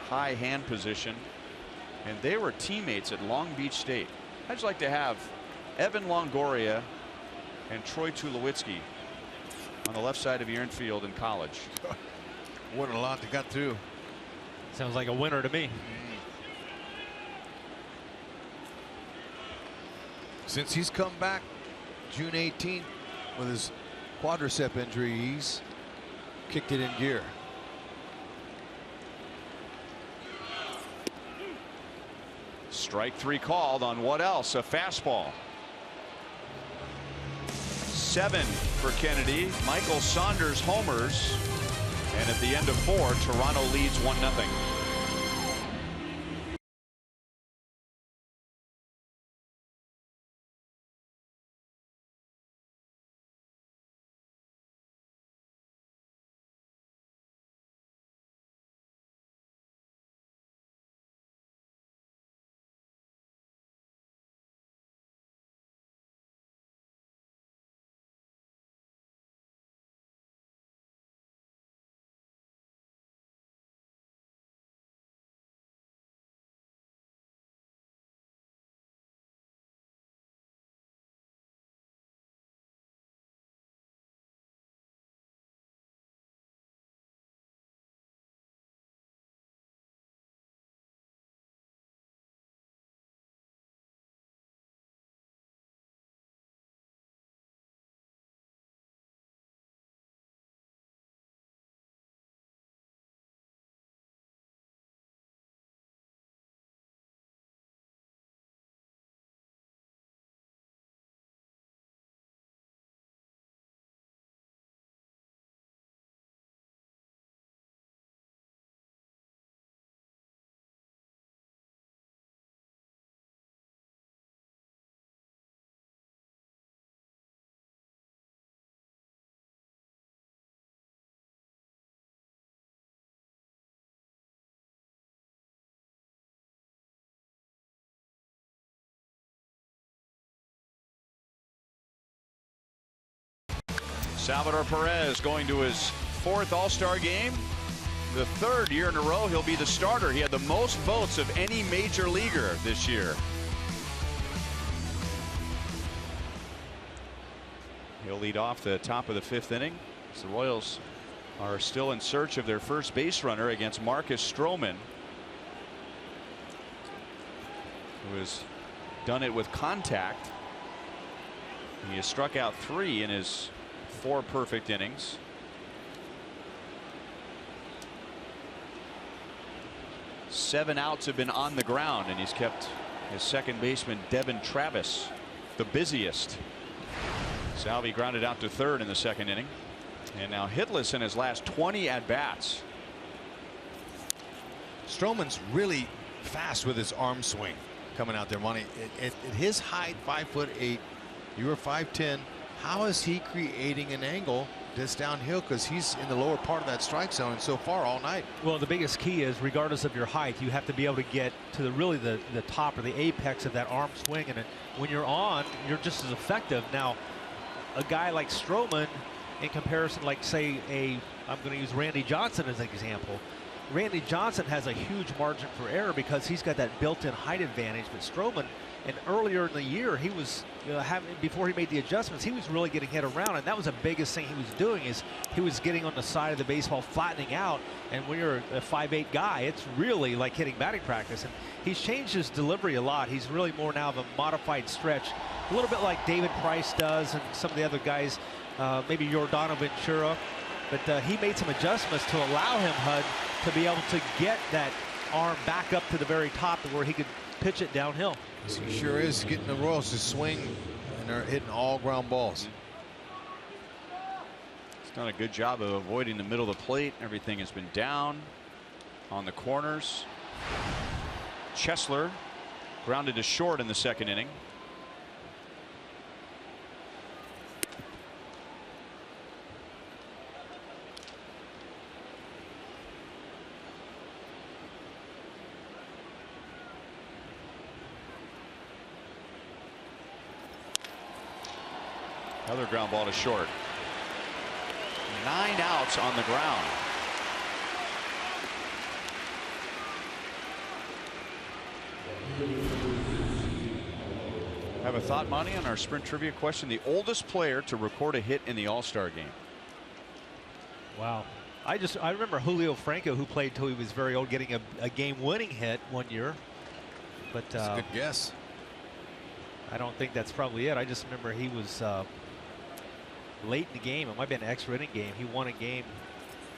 high hand position. And they were teammates at Long Beach State. I'd just like to have Evan Longoria and Troy Tulowitzki on the left side of your infield in college. What a lot to got through. Sounds like a winner to me. Since he's come back June 18th with his quadricep injury, he's kicked it in gear. Strike 3 called on what else? A fastball. 7 for Kennedy. Michael Saunders homers. And at the end of 4, Toronto leads 1-0. Salvador Perez going to his 4th All-Star game. The 3rd year in a row he'll be the starter. He had the most votes of any major leaguer this year. He'll lead off the top of the 5th inning. The Royals are still in search of their first base runner against Marcus Stroman, who has done it with contact. He has struck out 3 in his 4 perfect innings. Seven outs have been on the ground, and he's kept his second baseman Devin Travis the busiest. Salvi grounded out to 3rd in the 2nd inning, and now hitless in his last 20 at bats. Stroman's really fast with his arm swing coming out there, Monty. At his height, 5'8", you were 5'10". How is he creating an angle this downhill? Because he's in the lower part of that strike zone so far all night. Well, the biggest key is, regardless of your height, you have to be able to get to the top or the apex of that arm swing, and when you're on, you're just as effective. Now, a guy like Stroman, in comparison, like say I'm going to use Randy Johnson as an example. Randy Johnson has a huge margin for error because he's got that built-in height advantage, but Stroman, and earlier in the year, he was before he made the adjustments, he was really getting hit around, and that was the biggest thing he was doing, is he was getting on the side of the baseball, flattening out. And when you're a 5'8" guy, it's really like hitting batting practice. And he's changed his delivery a lot. He's really more now of a modified stretch, a little bit like David Price does and some of the other guys, maybe Yordano Ventura. But he made some adjustments to allow him, Hud, to be able to get that arm back up to the very top to where he could pitch it downhill. He sure is getting the Royals to swing, and they're hitting all ground balls. He's done a good job of avoiding the middle of the plate. Everything has been down on the corners. Chesler grounded to short in the 2nd inning. Another ground ball to short. 9 outs on the ground. Have a thought, Monty, on our sprint trivia question? The oldest player to record a hit in the All-Star game. Wow. I remember Julio Franco, who played till he was very old, getting a game-winning hit one year. But that's a good guess. I don't think that's probably it. I just remember he was late in the game. It might have been an extra inning game. He won a game.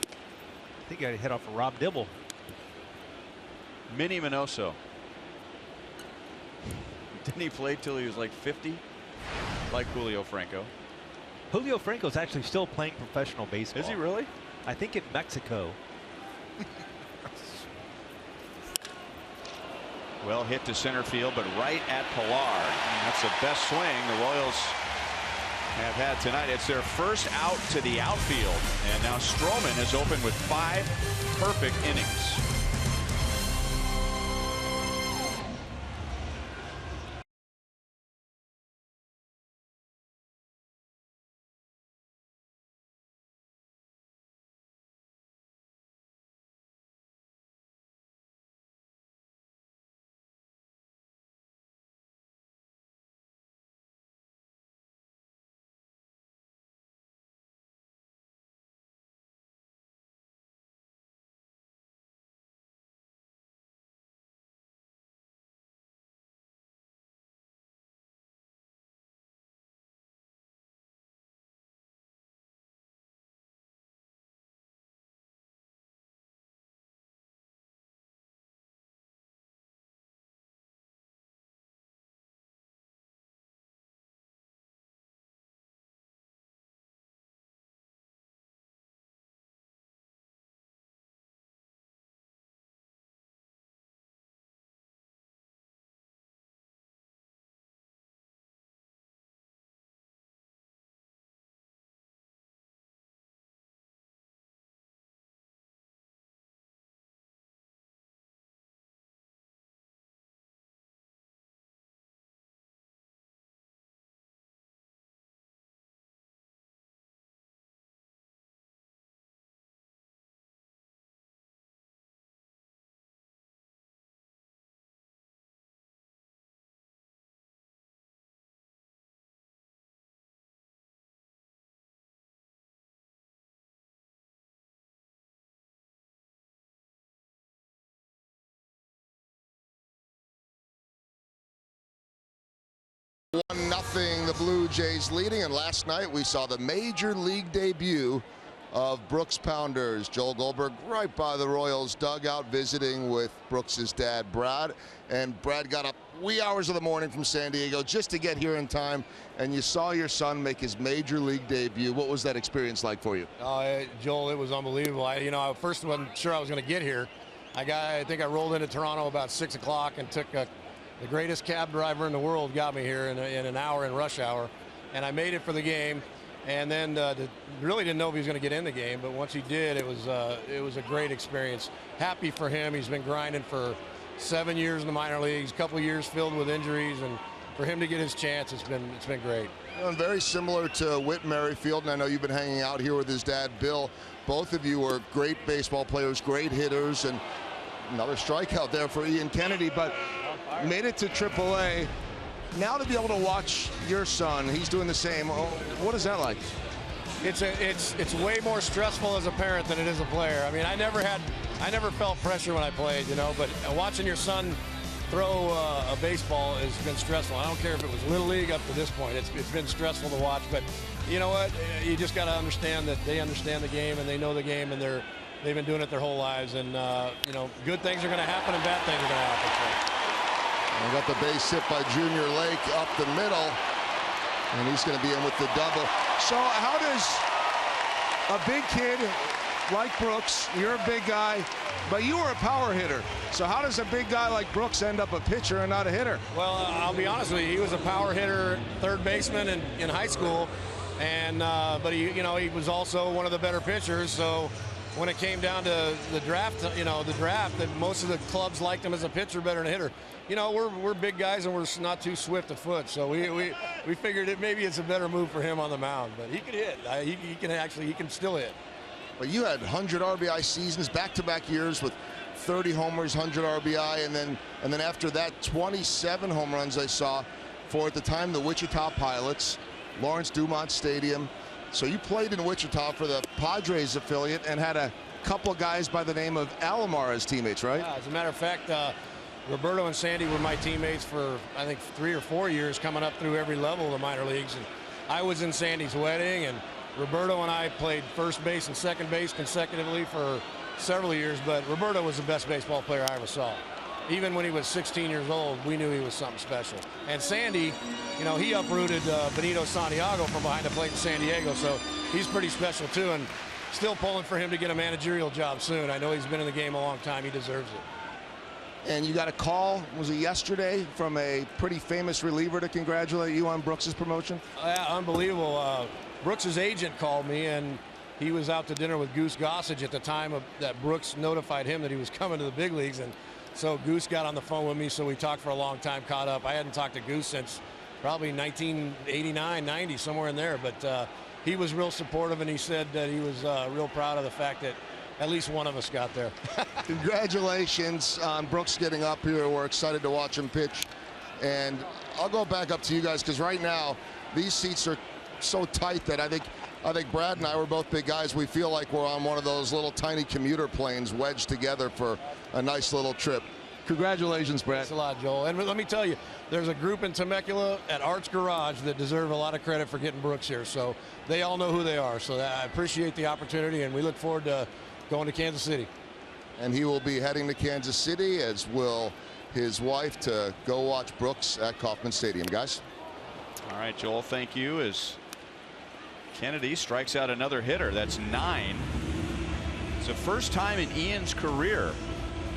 I think he got a hit off of Rob Dibble. Minnie Minoso. Didn't he play till he was like 50? Like Julio Franco. Julio Franco's actually still playing professional baseball. Is he really? I think in Mexico. Well hit to center field, but right at Pilar. That's the best swing the Royals have had tonight. It's their first out to the outfield. And now Stroman has opened with 5 perfect innings. Nothing, the Blue Jays leading, and last night we saw the major league debut of Brooks Pounders. Joel Goldberg right by the Royals dugout visiting with Brooks's dad Brad, and Brad got up wee hours of the morning from San Diego just to get here in time, and you saw your son make his major league debut. What was that experience like for you? Joel, it was unbelievable. I first wasn't sure I was going to get here. I think I rolled into Toronto about 6 o'clock and took the greatest cab driver in the world got me here in an hour in rush hour, and I made it for the game. And then really didn't know if he was going to get in the game, but once he did, it was a great experience. Happy for him. He's been grinding for 7 years in the minor leagues, a couple of years filled with injuries, and for him to get his chance, it's been great. And very similar to Whit Merrifield, and I know you've been hanging out here with his dad Bill. Both of you are great baseball players, great hitters, and another strikeout there for Ian Kennedy, but made it to AAA. Now to be able to watch your son, he's doing the same. What is that like? It's way more stressful as a parent than it is a player. I mean, I never felt pressure when I played, but watching your son throw a baseball has been stressful. I don't care if it was Little League up to this point. It's been stressful to watch, but you know what? You just got to understand that they understand the game and they know the game, and they've been doing it their whole lives. And good things are going to happen and bad things are going to happen. We got the base hit by Junior Lake up the middle, and he's going to be in with the double. So how does a big kid like Brooks, you're a big guy, but you were a power hitter, so how does a big guy like Brooks end up a pitcher and not a hitter? Well, I'll be honest with you, he was a power hitter, third baseman in high school, and but he was also one of the better pitchers. So when it came down to the draft, that most of the clubs liked him as a pitcher better than a hitter. We're big guys and we're not too swift of foot, so we figured maybe it's a better move for him on the mound. But he can hit. He can still hit. But you had 100 RBI seasons, back-to-back years with 30 homers, 100 RBI, and then after that, 27 home runs I saw for, at the time, the Wichita Pilots, Lawrence Dumont Stadium. So you played in Wichita for the Padres affiliate and had a couple guys by the name of Alomar as teammates, right? Yeah, as a matter of fact, Roberto and Sandy were my teammates for, I think, 3 or 4 years, coming up through every level of the minor leagues. And I was in Sandy's wedding, and Roberto and I played first base and second base consecutively for several years, but Roberto was the best baseball player I ever saw. Even when he was 16 years old, we knew he was something special. And Sandy, he uprooted Benito Santiago from behind the plate in San Diego, so he's pretty special too, and still pulling for him to get a managerial job soon. I know he's been in the game a long time. He deserves it. And you got a call, was it yesterday, from a pretty famous reliever to congratulate you on Brooks's promotion? Yeah, unbelievable. Brooks's agent called me, and he was out to dinner with Goose Gossage at the time that Brooks notified him that he was coming to the big leagues. And so Goose got on the phone with me, so we talked for a long time, caught up. I hadn't talked to Goose since probably 1989, 90, somewhere in there. But he was real supportive, and he said that he was real proud of the fact that at least one of us got there. Congratulations on Brooks getting up here. We're excited to watch him pitch. And I'll go back up to you guys, because right now these seats are so tight that I think Brad and I, were both big guys. We feel like we're on one of those little tiny commuter planes wedged together for a nice little trip. Congratulations, Brad. Thanks a lot, Joel. And let me tell you, there's a group in Temecula at Art's Garage that deserve a lot of credit for getting Brooks here. So they all know who they are. So I appreciate the opportunity, and we look forward to going to Kansas City. And he will be heading to Kansas City, as will his wife, to go watch Brooks at Kauffman Stadium. Guys. All right, Joel, thank you. As Kennedy strikes out another hitter. That's 9. It's the first time in Ian's career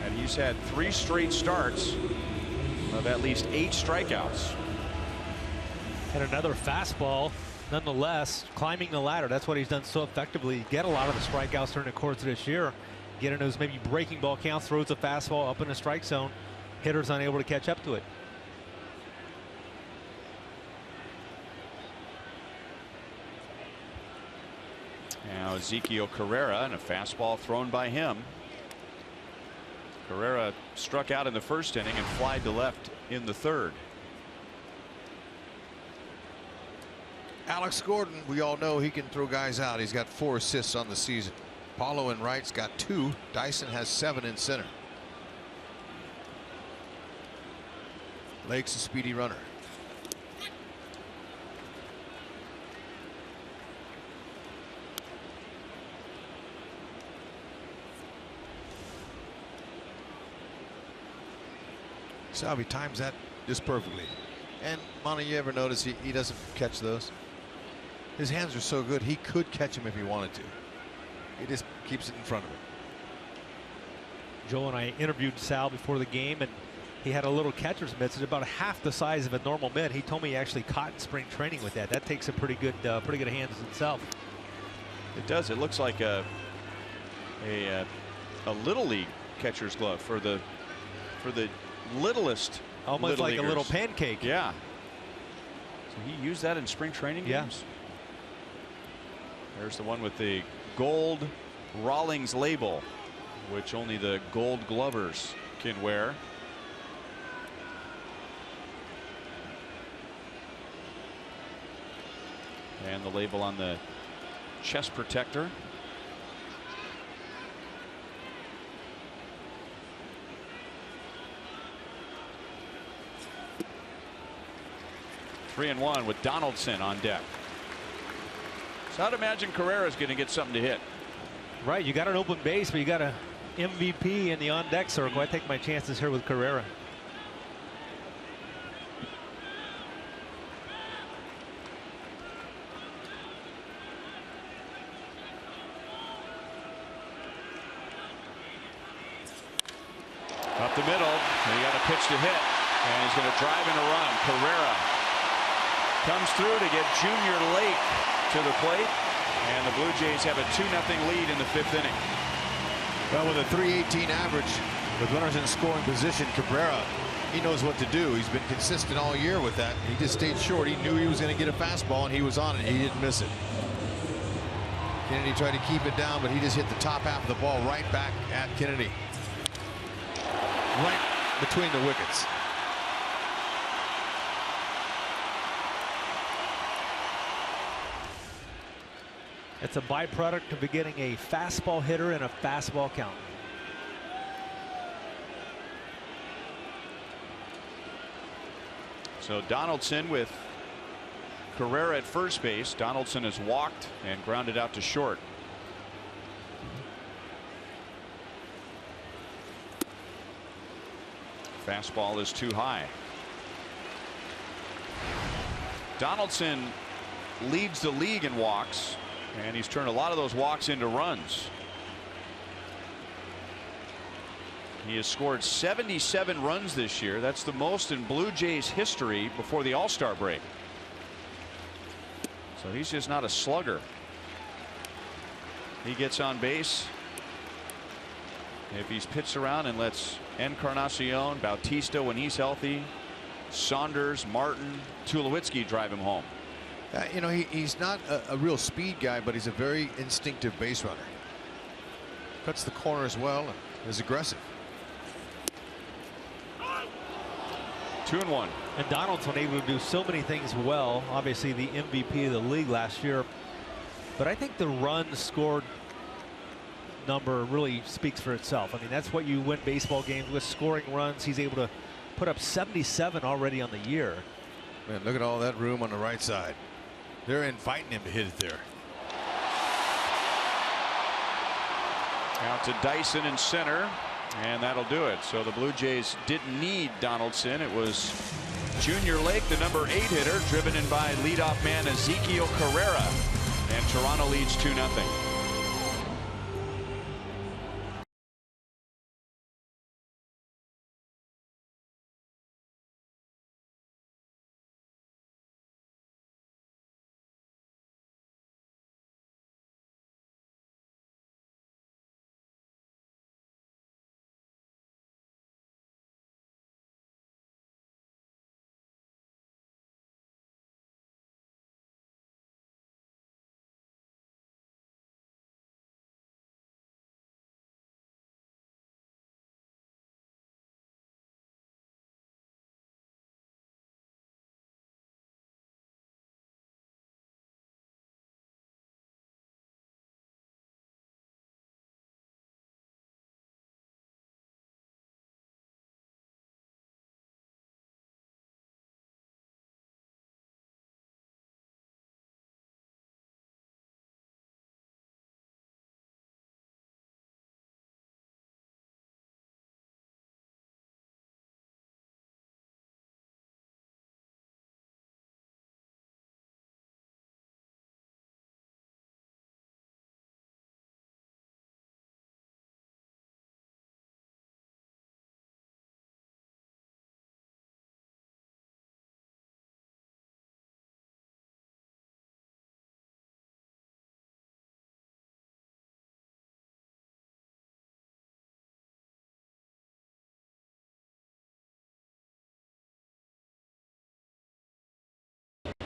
that he's had 3 straight starts of at least 8 strikeouts. And another fastball, nonetheless, climbing the ladder. That's what he's done so effectively. Get a lot of the strikeouts during the course of this year. Get in those maybe breaking ball counts, throws a fastball up in the strike zone. Hitters unable to catch up to it. Now Ezekiel Carrera, and a fastball thrown by him. Carrera struck out in the first inning and flied to left in the third. Alex Gordon, we all know he can throw guys out. He's got 4 assists on the season. Paulo in right's got 2. Dyson has 7 in center. Lake's a speedy runner. See how he times that just perfectly. And Monty, you ever notice he doesn't catch those? His hands are so good, he could catch him if he wanted to. He just keeps it in front of him. Joel and I interviewed Sal before the game, and he had a little catcher's mitt. It's about half the size of a normal mitt. He told me he actually caught in spring training with that. That takes some pretty good hands itself. It does. It looks like a little league catcher's glove for the littlest. Almost like a little pancake. Yeah. So he used that in spring training games. There's the one with the gold Rawlings label, which only the Gold Glovers can wear. And the label on the chest protector. Three and one with Donaldson on deck. So I'd imagine Carrera's going to get something to hit. Right, you got an open base, but you got a MVP in the on deck circle. I take my chances here with Carrera. Up the middle, and he got a pitch to hit, and he's going to drive in a run. Carrera comes through to get Junior Lake to the plate, and the Blue Jays have a 2-0 lead in the 5th inning. Well, with a .318 average, with runners in scoring position, Cabrera, he knows what to do. He's been consistent all year with that. He just stayed short. He knew he was going to get a fastball, and he was on it. He didn't miss it. Kennedy tried to keep it down, but he just hit the top half of the ball right back at Kennedy. Right between the wickets. It's a byproduct of getting a fastball hitter and a fastball count. So Donaldson with Carrera at first base. Donaldson has walked and grounded out to short. Fastball is too high. Donaldson leads the league in walks, and he's turned a lot of those walks into runs. He has scored 77 runs this year. That's the most in Blue Jays history before the All-Star break. So he's just not a slugger. He gets on base. If he's pitched around and lets Encarnacion, Bautista when he's healthy, Saunders, Martin, Tulowitzki drive him home. You know, he's not a real speed guy, but he's a very instinctive base runner. Cuts the corners well and is aggressive. 2-1. And Donaldson able to do so many things well. Obviously the MVP of the league last year. But I think the runs scored number really speaks for itself. I mean, that's what you win baseball games with, scoring runs. He's able to put up 77 already on the year. Man, look at all that room on the right side. They're inviting him to hit it there. Out to Dyson in center, and that'll do it. So the Blue Jays didn't need Donaldson. It was Junior Lake, the number 8 hitter, driven in by leadoff man Ezekiel Carrera, and Toronto leads 2-0.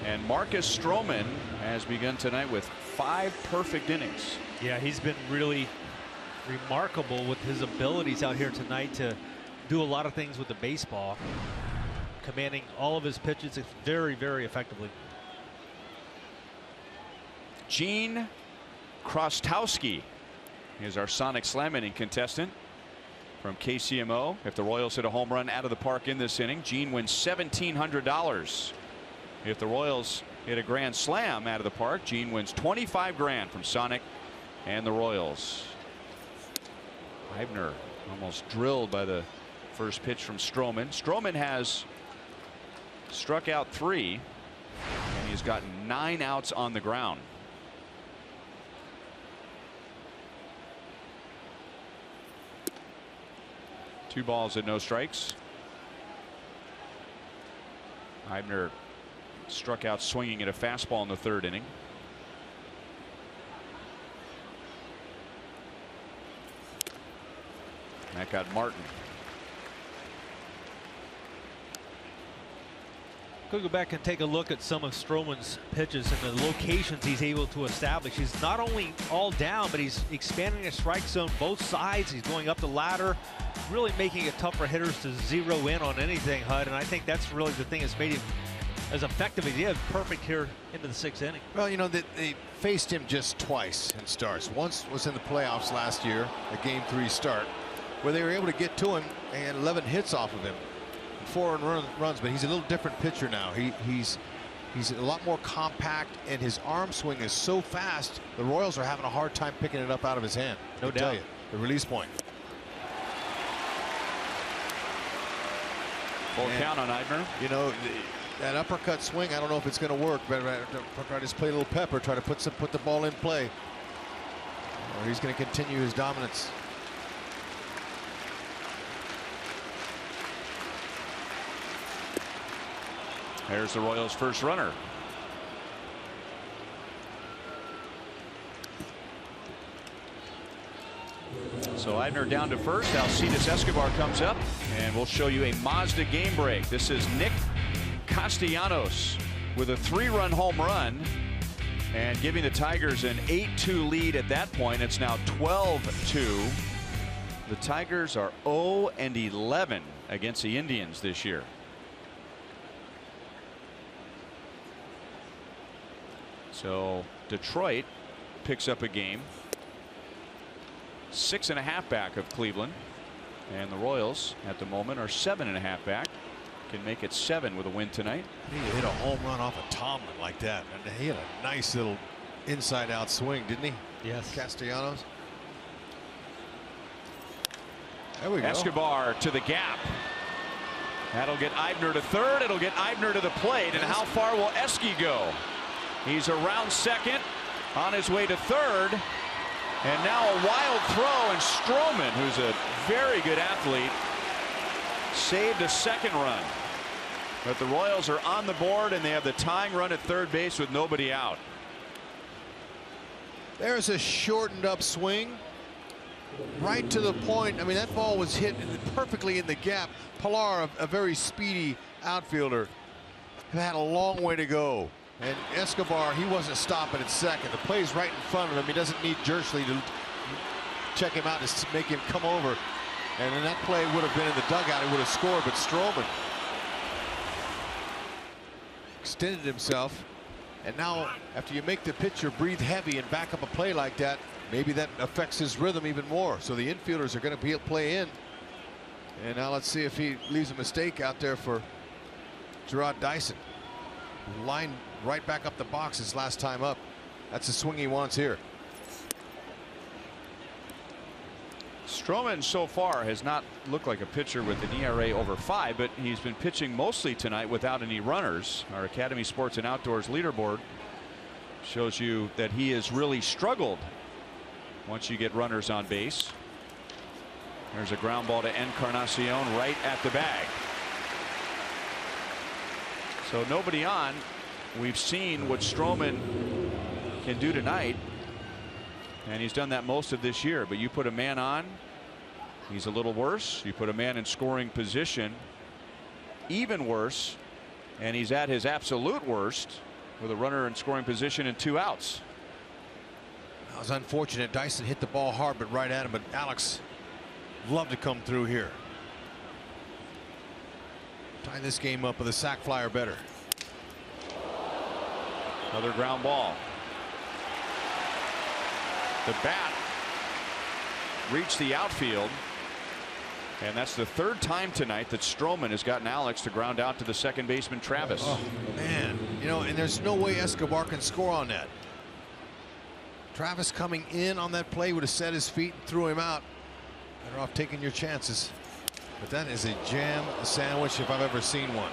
And Marcus Stroman has begun tonight with 5 perfect innings. Yeah, he's been really remarkable with his abilities out here tonight to do a lot of things with the baseball, commanding all of his pitches very, very effectively. Gene Krostowski is our Sonic Slam inning contestant from KCMO. If the Royals hit a home run out of the park in this inning, Gene wins $1,700. If the Royals hit a grand slam out of the park, Gene wins $25 grand from Sonic and the Royals. Eibner almost drilled by the first pitch from Stroman. Stroman has struck out 3, and he's gotten 9 outs on the ground. Two balls and no strikes. Eibner struck out swinging at a fastball in the 3rd inning. That got Martin. Could go back and take a look at some of Stroman's pitches and the locations he's able to establish. He's not only all down, but he's expanding his strike zone both sides. He's going up the ladder, really making it tough for hitters to zero in on anything, Hud. And I think that's really the thing that's made him as effective as he is. Perfect here into the 6th inning. Well, you know, they faced him just twice in starts. Once was in the playoffs last year, a Game 3 start, where they were able to get to him and 11 hits off of him. 4 runs, but he's a little different pitcher now. He's a lot more compact, and his arm swing is so fast. The Royals are having a hard time picking it up out of his hand. No doubt. Tell you, the release point. Full count on Eibner. You know, that uppercut swing, I don't know if it's going to work, but try to just play a little pepper, try to put the ball in play, or he's going to continue his dominance. There's the Royals' first runner. So Eibner down to first. Alcides Escobar comes up, and we'll show you a Mazda game break. This is Nick Castellanos with a 3-run home run and giving the Tigers an 8-2 lead at that point. It's now 12-2. The Tigers are 0-11 against the Indians this year. So Detroit picks up a game. 6.5 back of Cleveland, and the Royals at the moment are 7.5 back. Can make it 7 with a win tonight. He hit a home run off of Tomlin like that, and he had a nice little inside-out swing, didn't he? Yes. Castellanos. There we go. Escobar to the gap. That'll get Eibner to third. It'll get Eibner to the plate. And how far will Esky go? He's around second, on his way to third. And now a wild throw, and Stroman, who's a very good athlete, saved a second run. But the Royals are on the board, and they have the tying run at third base with nobody out. There's a shortened up swing right to the point. I mean, that ball was hit perfectly in the gap. Pilar, a very speedy outfielder, had a long way to go. And Escobar, he wasn't stopping at second. The play's right in front of him. He doesn't need Jersley to check him out and make him come over. And then that play would have been in the dugout. He would have scored, but Stroman extended himself. And now, after you make the pitcher breathe heavy and back up a play like that, maybe that affects his rhythm even more. So the infielders are going to play in. And now let's see if he leaves a mistake out there for Gerard Dyson. Line right back up the box his last time up. That's the swing he wants here. Stroman so far has not looked like a pitcher with an ERA over 5, but he's been pitching mostly tonight without any runners. Our Academy Sports and Outdoors leaderboard shows you that he has really struggled once you get runners on base. There's a ground ball to Encarnacion right at the bag. So nobody on. We've seen what Stroman can do tonight, and he's done that most of this year. But you put a man on, he's a little worse. You put a man in scoring position, even worse, and he's at his absolute worst with a runner in scoring position and 2 outs. That was unfortunate. Dyson hit the ball hard, but right at him. But Alex loved to come through here. Tie this game up with a sac fly or better. Another ground ball. The bat reached the outfield, and that's the 3rd time tonight that Stroman has gotten Alex to ground out to the second baseman Travis. Oh man, you know, and there's no way Escobar can score on that. Travis coming in on that play would have set his feet and threw him out. Better off taking your chances. But that is a jam sandwich if I've ever seen one.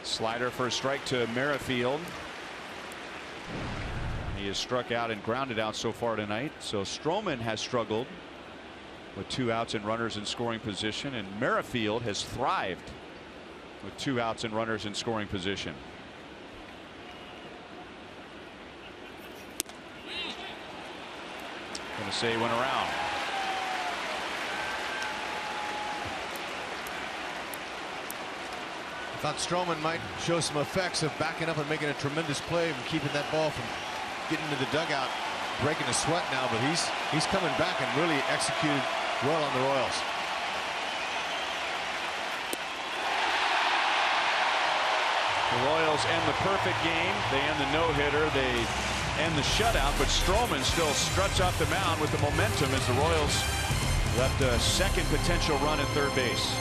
Slider for a strike to Merrifield. He has struck out and grounded out so far tonight. So Stroman has struggled with 2 outs and runners in scoring position, and Merrifield has thrived with 2 outs and runners in scoring position. Going to say went around. I thought Stroman might show some effects of backing up and making a tremendous play and keeping that ball from getting into the dugout, breaking a sweat now, but he's coming back and really executed well on the Royals. The Royals end the perfect game. They end the no-hitter. They end the shutout, but Stroman still struts off the mound with the momentum as the Royals left a second potential run at third base.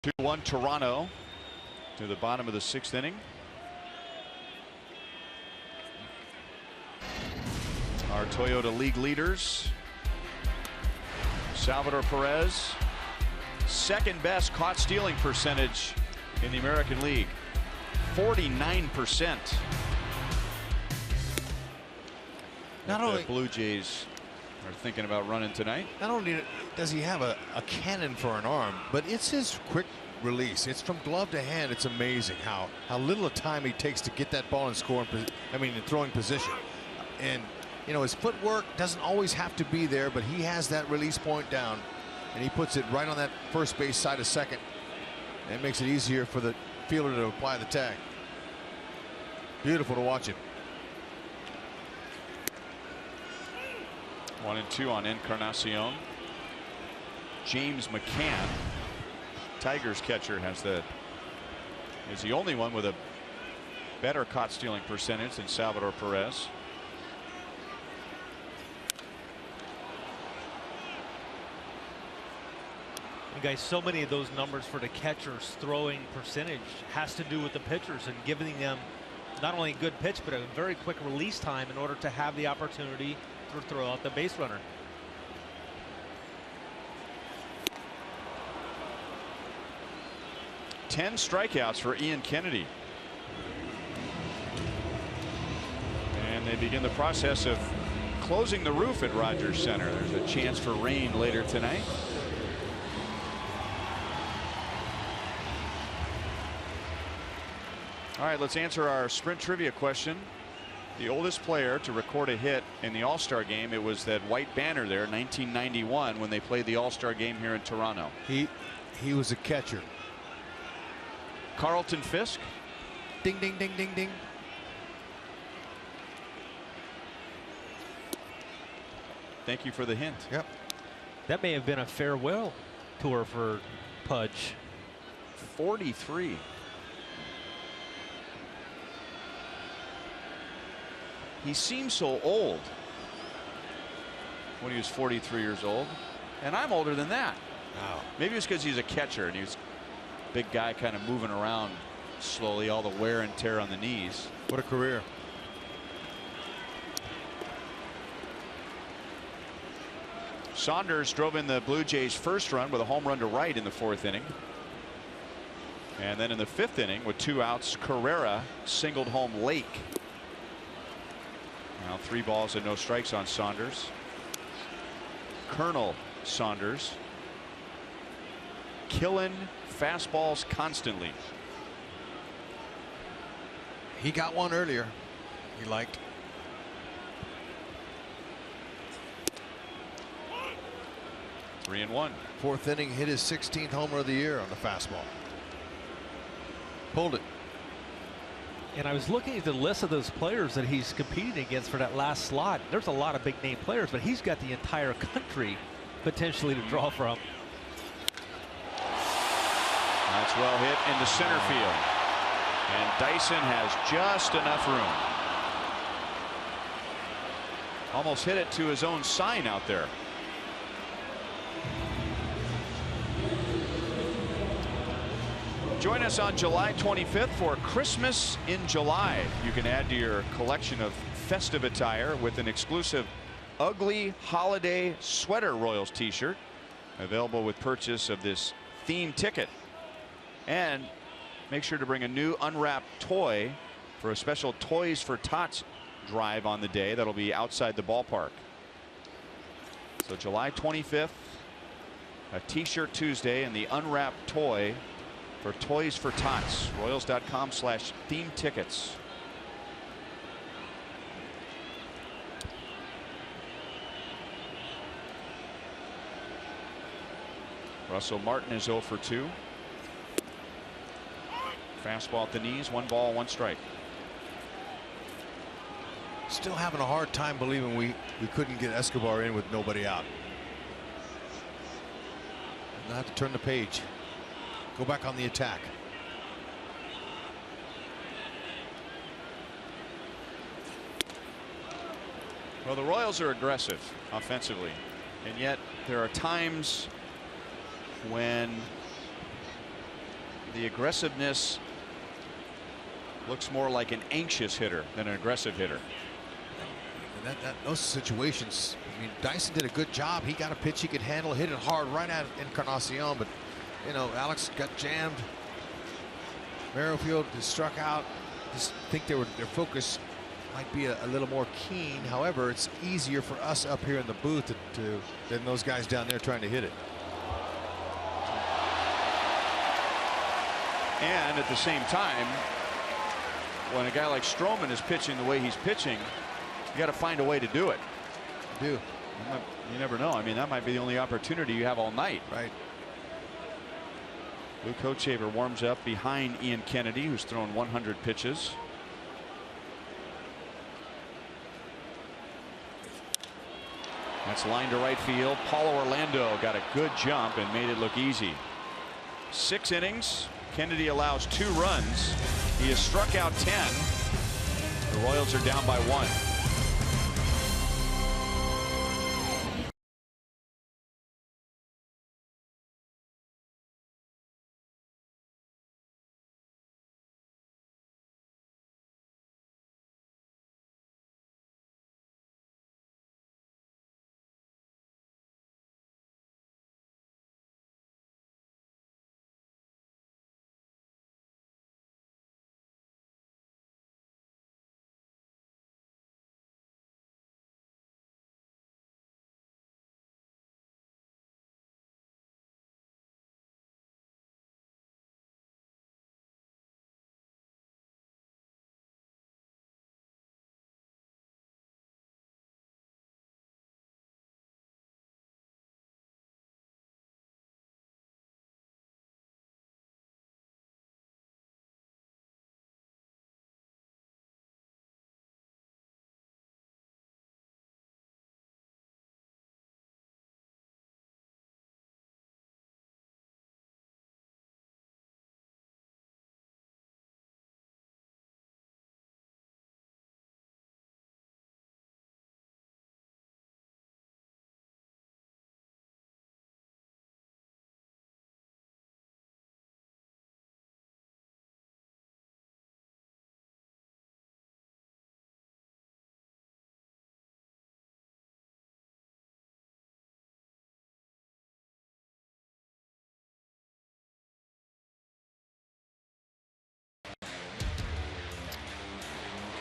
Two-1 Toronto to the bottom of the 6th inning. Our Toyota League leaders. Salvador Perez, second best caught stealing percentage in the American League, 49%. Not only the Blue Jays are thinking about running tonight. Not only does he have a cannon for an arm, but it's his quick release. It's from glove to hand. It's amazing how little time he takes to get that ball in scoring, in throwing position. And you know, his footwork doesn't always have to be there, but he has that release point down, and he puts it right on that first base side of second. And it makes it easier for the fielder to apply the tag. Beautiful to watch it. 1-2 on Encarnacion. James McCann, Tigers catcher, is the only one with a better caught stealing percentage than Salvador Perez. You guys, so many of those numbers for the catcher's throwing percentage has to do with the pitchers and giving them not only a good pitch but a very quick release time in order to have the opportunity to throw out the base runner. Ten strikeouts for Ian Kennedy. And they begin the process of closing the roof at Rogers Center. There's a chance for rain later tonight. All right, let's answer our sprint trivia question. The oldest player to record a hit in the All-Star game, it was that white banner there, 1991, when they played the All-Star game here in Toronto. He was a catcher. Carlton Fisk. Ding, ding, ding, ding, ding. Thank you for the hint. Yep. That may have been a farewell tour for Pudge. 43. He seems so old. when he was 43 years old. And I'm older than that. Wow. Maybe it's because he's a catcher and he's a big guy kind of moving around slowly, all the wear and tear on the knees. What a career. Saunders drove in the Blue Jays' first run with a home run to right in the 4th inning. And then in the 5th inning, with 2 outs, Carrera singled home Lake. Now 3 balls and no strikes on Saunders. Colonel Saunders killing fastballs constantly. He got one earlier. He liked. Three and one. 4th inning, hit his 16th homer of the year on the fastball. Pulled it. And I was looking at the list of those players that he's competing against for that last slot. There's a lot of big name players, but he's got the entire country potentially to draw from. That's well hit into center field. And Dyson has just enough room. Almost hit it to his own sign out there. Join us on July 25th for Christmas in July. You can add to your collection of festive attire with an exclusive ugly holiday sweater Royals t-shirt available with purchase of this theme ticket. And make sure to bring a new unwrapped toy for a special Toys for Tots drive on the day that'll be outside the ballpark. So July 25th, a t-shirt Tuesday, and the unwrapped toy for Toys for Tots. Royals.com/theme tickets. Russell Martin is 0 for 2. Fastball at the knees, 1 ball, 1 strike. Still having a hard time believing we couldn't get Escobar in with nobody out. We'll have to turn the page. Go back on the attack. Well, the Royals are aggressive offensively, and yet there are times when the aggressiveness looks more like an anxious hitter than an aggressive hitter. And those situations, I mean, Dyson did a good job. He got a pitch he could handle, hit it hard right at Encarnacion, but you know, Alex got jammed. Merrifield is struck out. Just think their focus might be a little more keen. However, it's easier for us up here in the booth than those guys down there trying to hit it. And at the same time, when a guy like Stroman is pitching the way he's pitching, you got to find a way to do it. You do. You never know. I mean, that might be the only opportunity you have all night. Right. Luke Hochevar warms up behind Ian Kennedy, who's thrown 100 pitches. That's line to right field. Paulo Orlando got a good jump and made it look easy. 6 innings. Kennedy allows 2 runs. He has struck out 10. The Royals are down by 1.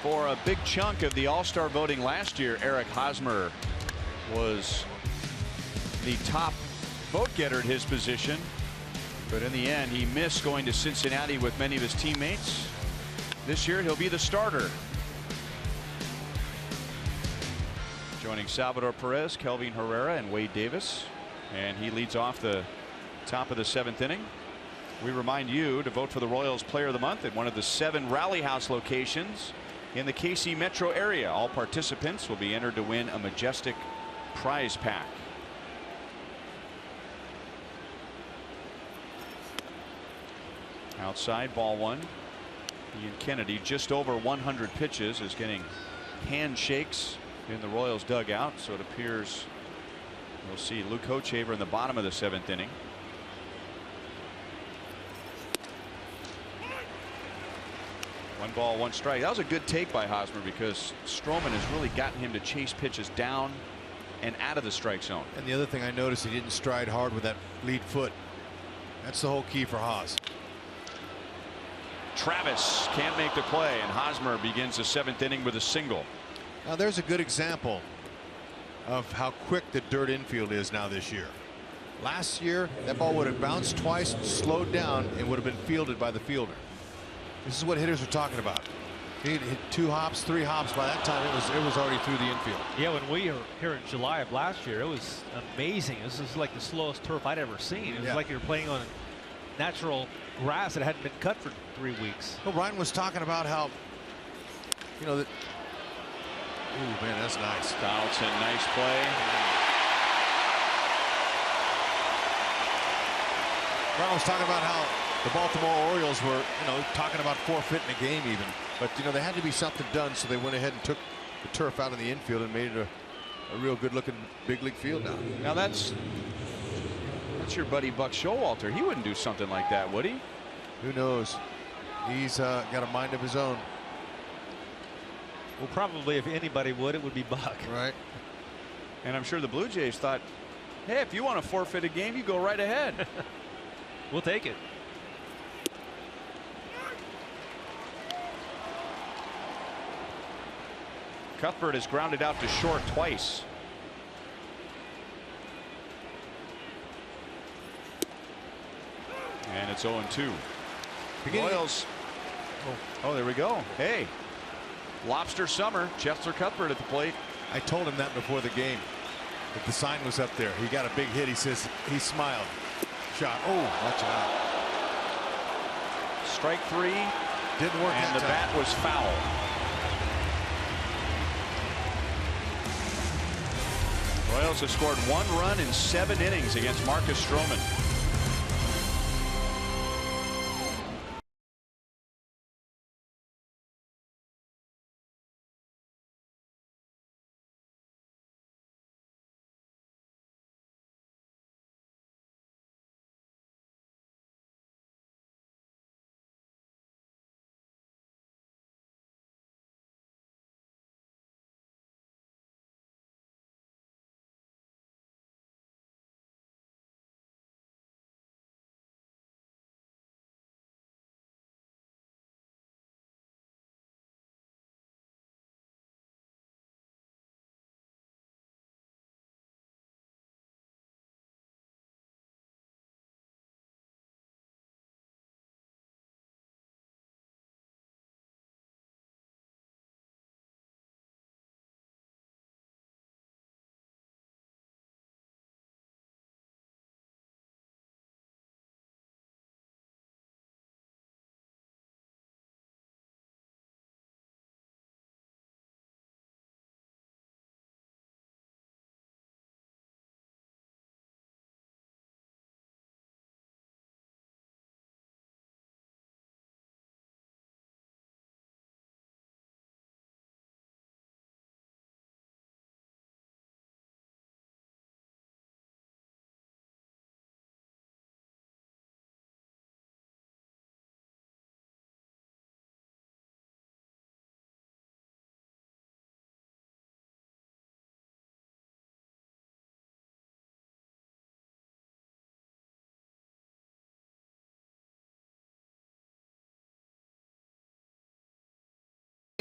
For a big chunk of the All-Star voting last year, Eric Hosmer was the top vote getter at his position. But in the end, he missed going to Cincinnati with many of his teammates. This year, he'll be the starter. Joining Salvador Perez, Kelvin Herrera, and Wade Davis. And he leads off the top of the 7th inning. We remind you to vote for the Royals Player of the Month at one of the 7 Rally House locations in the KC metro area. All participants will be entered to win a majestic prize pack. Outside, ball 1. Ian Kennedy, just over 100 pitches, is getting handshakes in the Royals dugout. So it appears we'll see Luke Hochevar in the bottom of the 7th inning. One ball, one strike. That was a good take by Hosmer because Stroman has really gotten him to chase pitches down and out of the strike zone. And the other thing I noticed, he didn't stride hard with that lead foot. That's the whole key for Hos. Travis can't make the play, and Hosmer begins the 7th inning with a single. Now there's a good example of how quick the dirt infield is now this year. Last year, that ball would have bounced twice, slowed down, and would have been fielded by the fielder. This is what hitters are talking about. He hit 2 hops, 3 hops. By that time, it was already through the infield. Yeah, when we were here in July of last year, it was amazing. This is like the slowest turf I'd ever seen. It was like you were playing on natural grass that hadn't been cut for 3 weeks. Well, Ryan was talking about how, you know, that. Ooh, man, that's nice. Donaldson, nice play. Ryan was talking about how the Baltimore Orioles were, you know, talking about forfeiting the game even. But, you know, there had to be something done, so they went ahead and took the turf out of the infield and made it a real good-looking big league field now. Now that's your buddy Buck Showalter. He wouldn't do something like that, would he? Who knows? He's got a mind of his own. Well, probably if anybody would, it would be Buck. Right. And I'm sure the Blue Jays thought, hey, if you want to forfeit a game, you go right ahead. We'll take it. Cuthbert has grounded out to short twice. And it's 0-2. Royals. Oh, there we go. Hey, Lobster Summer. Chester Cuthbert at the plate. I told him that before the game. But the sign was up there. He got a big hit. He says he smiled. Shot. Oh, watch out. Strike 3. Didn't work. And the bat was foul. Royals have scored 1 run in 7 innings against Marcus Stroman.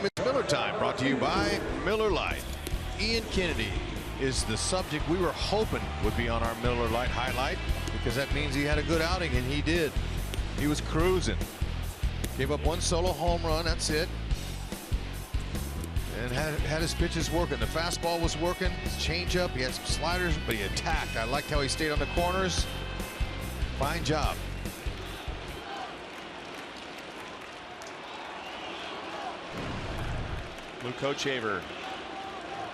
It's Miller Time, brought to you by Miller Lite. Ian Kennedy is the subject we were hoping would be on our Miller Lite highlight, because that means he had a good outing, and he did. He was cruising. Gave up one solo home run, that's it. And had his pitches working. The fastball was working, his changeup, he had some sliders, but he attacked. I liked how he stayed on the corners. Fine job. Luke Hochevar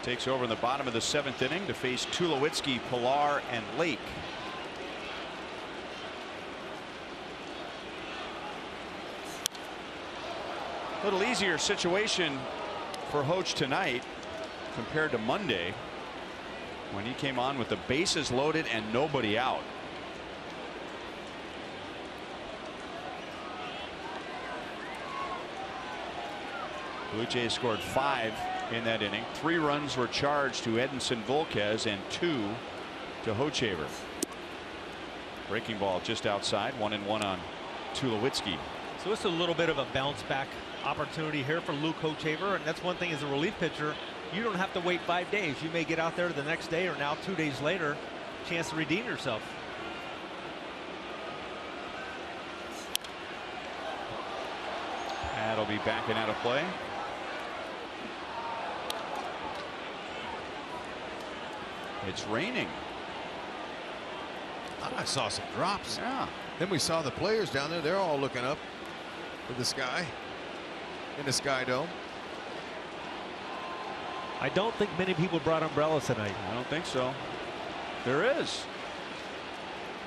takes over in the bottom of the 7th inning to face Tulowitzki, Pilar, and Lake. A little easier situation for Hoch tonight compared to Monday, when he came on with the bases loaded and nobody out. Blue Jays scored 5 in that inning. 3 runs were charged to Edinson Volquez and 2 to Hochevar. Breaking ball just outside, 1-1 on Tulowitzki. So it's a little bit of a bounce back opportunity here for Luke Hochevar, and that's one thing as a relief pitcher, you don't have to wait 5 days. You may get out there the next day, or now 2 days later, chance to redeem yourself. That'll be backing out of play. It's raining. I saw some drops. Yeah. Then we saw the players down there. They're all looking up at the sky, in the Sky Dome. I don't think many people brought umbrellas tonight. I don't think so. There is.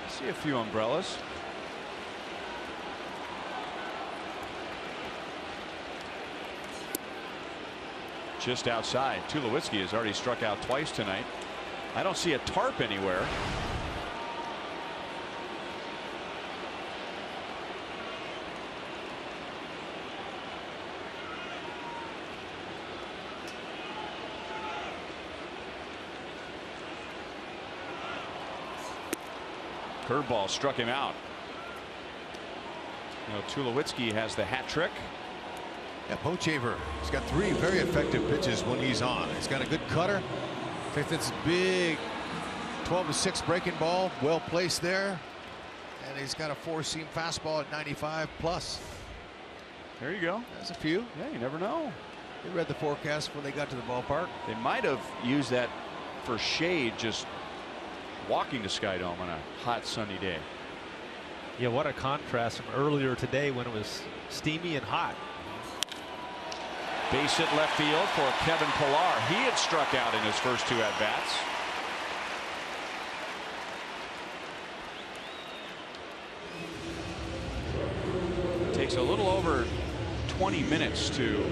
I see a few umbrellas. Just outside. Tulowitzki has already struck out twice tonight. I don't see a tarp anywhere. Curveball struck him out. Now Tulowitzki has the hat trick. Yeah, Hochevar, he's got 3 very effective pitches when he's on. He's got a good cutter. I think that's big 12-6 breaking ball, well placed there. And he's got a 4-seam fastball at 95 plus. There you go. There's a few. Yeah, you never know. They read the forecast when they got to the ballpark. They might have used that for shade, just walking to Sky Dome on a hot sunny day. Yeah, what a contrast from earlier today when it was steamy and hot. Base hit left field for Kevin Pilar. He had struck out in his first 2 at-bats. Takes a little over 20 minutes to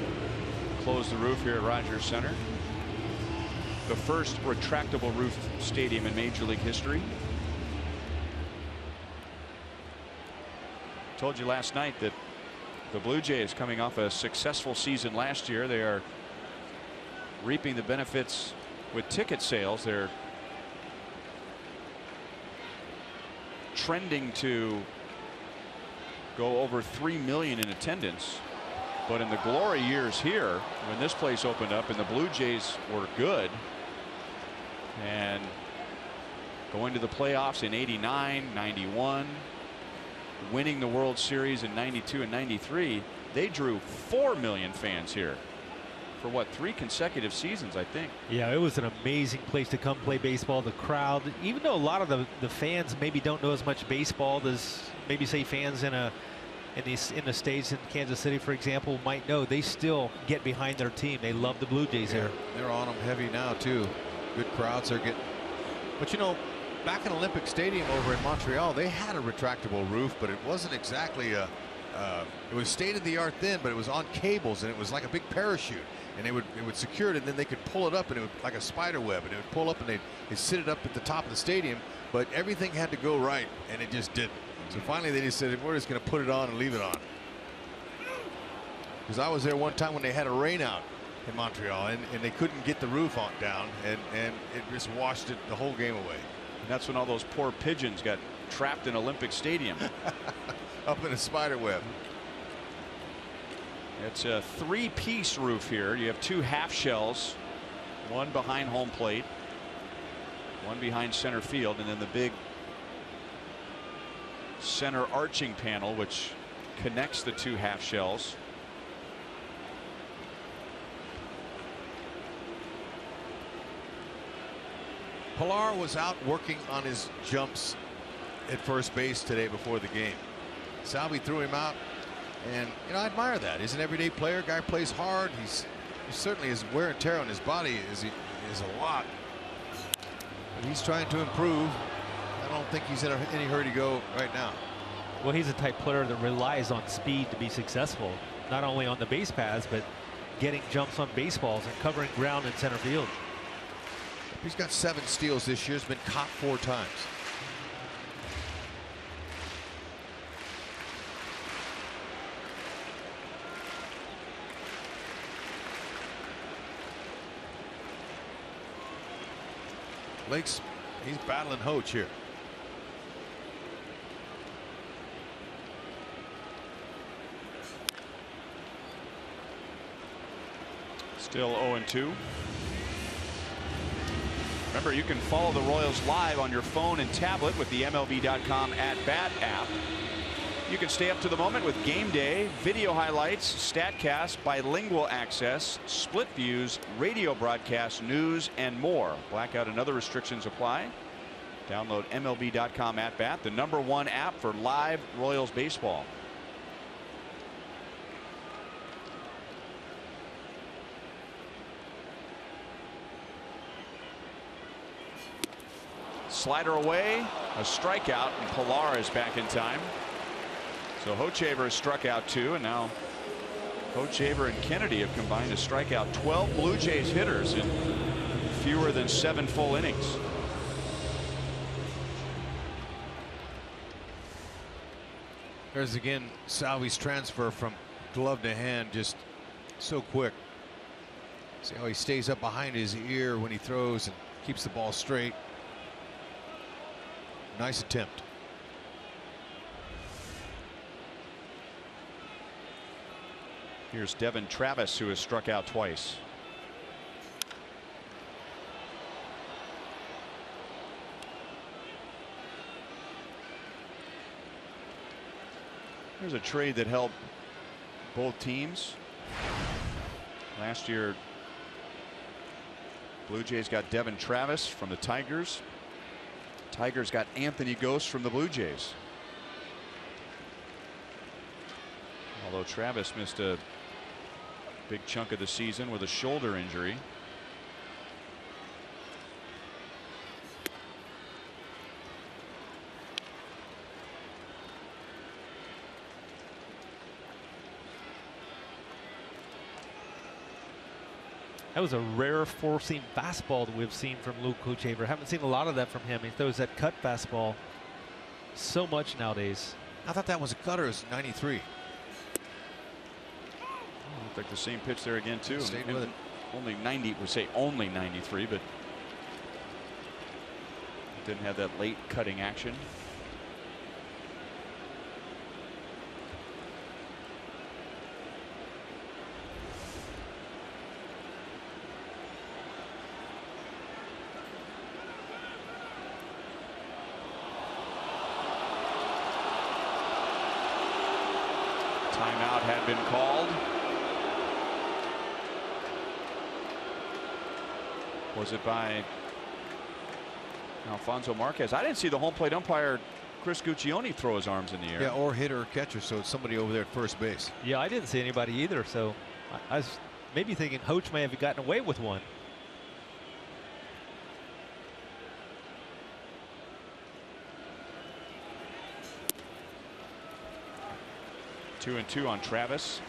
close the roof here at Rogers Center. The first retractable roof stadium in Major League history. Told you last night that the Blue Jays, coming off a successful season last year, they are reaping the benefits with ticket sales. They're trending to go over 3 million in attendance. But in the glory years here, when this place opened up and the Blue Jays were good and going to the playoffs in '89, '91, winning the World Series in '92 and '93, they drew 4 million fans here for what, 3 consecutive seasons, I think. Yeah, it was an amazing place to come play baseball. The crowd, even though a lot of the fans maybe don't know as much baseball as maybe say fans in the States, in Kansas City, for example, might know, they still get behind their team. They love the Blue Jays here. They're on them heavy now too. Good crowds are getting. But you know, back in Olympic Stadium over in Montreal, they had a retractable roof, but it wasn't exactly a. It was state-of-the-art then, but it was on cables, and it was like a big parachute, and it would secure it, and then they could pull it up, and it would like a spider web, and it would pull up, and they'd sit it up at the top of the stadium. But everything had to go right, and it just didn't. So finally, they just said, we're just going to put it on and leave it on. Because I was there one time when they had a rain out in Montreal, and they couldn't get the roof down, and it just washed it the whole game away. And that's when all those poor pigeons got trapped in Olympic Stadium. Up in a spider web. It's a three-piece roof here. You have two half shells, one behind home plate, one behind center field, and then the big center arching panel which connects the two half shells. Pilar was out working on his jumps at first base today before the game. Salvi threw him out, and I admire that. He's an everyday player. Guy plays hard. He certainly has wear and tear on his body is a lot. But he's trying to improve. I don't think he's in any hurry to go right now. Well, he's a type player that relies on speed to be successful, not only on the base paths, but getting jumps on baseballs and covering ground in center field. He's got 7 steals this year. He's been caught 4 times. Lake's, he's battling Hoach here. Still 0-2. Remember, you can follow the Royals live on your phone and tablet with the MLB.com at-bat app. You can stay up to the moment with game day, video highlights, StatCast, bilingual access, split views, radio broadcast, news, and more. Blackout and other restrictions apply. Download MLB.com at-bat, the #1 app for live Royals baseball. Slider away, a strikeout, and Pilar is back in time. So Hochevar has struck out 2, and now Hochevar and Kennedy have combined to strike out 12 Blue Jays hitters in fewer than 7 full innings. There's again Salvi's transfer from glove to hand, just so quick. See how he stays up behind his ear when he throws and keeps the ball straight. Nice attempt. Here's Devin Travis, who has struck out twice. There's a trade that helped both teams. Last year, Blue Jays got Devin Travis from the Tigers. Tigers got Anthony Ghost from the Blue Jays. Although Travis missed a big chunk of the season with a shoulder injury. That was a rare four-seam fastball that we've seen from Luke Hochevar. Haven't seen a lot of that from him. He throws that cut fastball so much nowadays. I thought that was a cutter. It was 93. Looked like the same pitch there again too. Stayed with it. Only 90. We say only 93, but didn't have that late cutting action. Timeout had been called. Was it by Alfonso Marquez? I didn't see the home plate umpire Chris Guccione throw his arms in the air. Yeah, or hitter or catcher, so it's somebody over there at first base. Yeah, I didn't see anybody either, so I was maybe thinking Hoach may have gotten away with one. Two and two on Travis.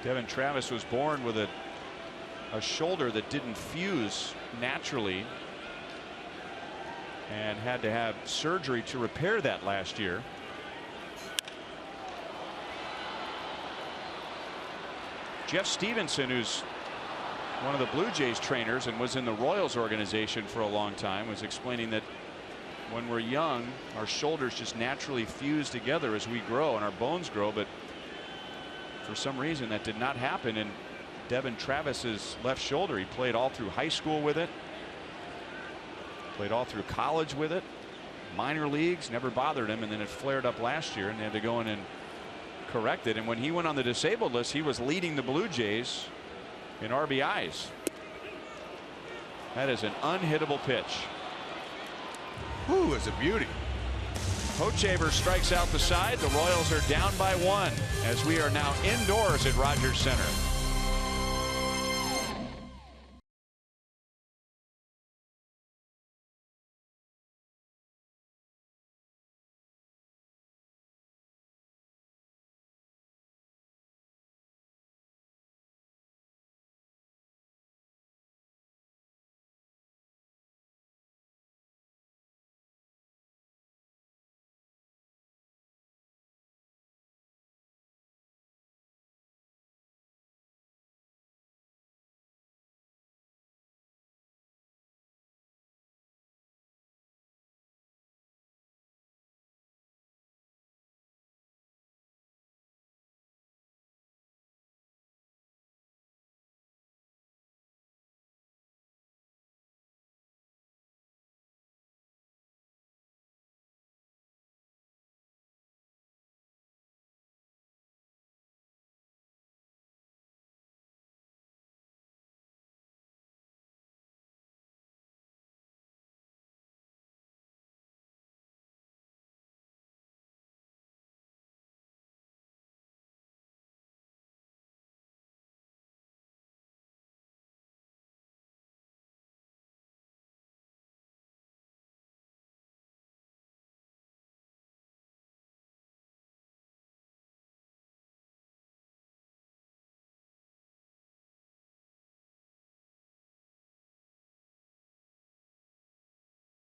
Devin Travis was born with a shoulder that didn't fuse naturally and had to have surgery to repair that last year. Jeff Stevenson, who's One of the Blue Jays trainers and was in the Royals organization for a long time was explaining that when we're young, our shoulders just naturally fuse together as we grow and our bones grow, but for some reason that did not happen in Devin Travis's left shoulder. He played all through high school with it, played all through college with it, minor leagues, never bothered him, and then it flared up last year and they had to go in and correct it. And when he went on the disabled list, he was leading the Blue Jays in RBIs. That is an unhittable pitch. Ooh, it's a beauty. Hochevar strikes out the side. The Royals are down by 1 as we are now indoors at Rogers Center.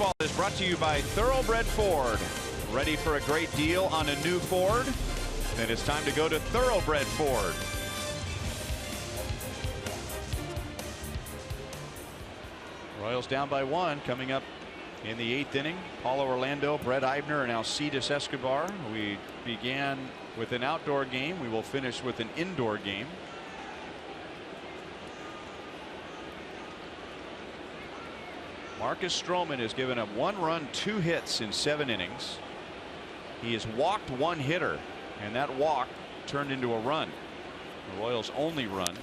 Ball is brought to you by Thoroughbred Ford. Ready for a great deal on a new Ford? Then it's time to go to Thoroughbred Ford. Royals down by 1 coming up in the 8th inning. Paulo Orlando, Brett Eibner, and Alcides Escobar. We began with an outdoor game. We will finish with an indoor game. Marcus Stroman has given up 1 run, 2 hits in 7 innings. He has walked 1 hitter, and that walk turned into a run. The Royals' only run.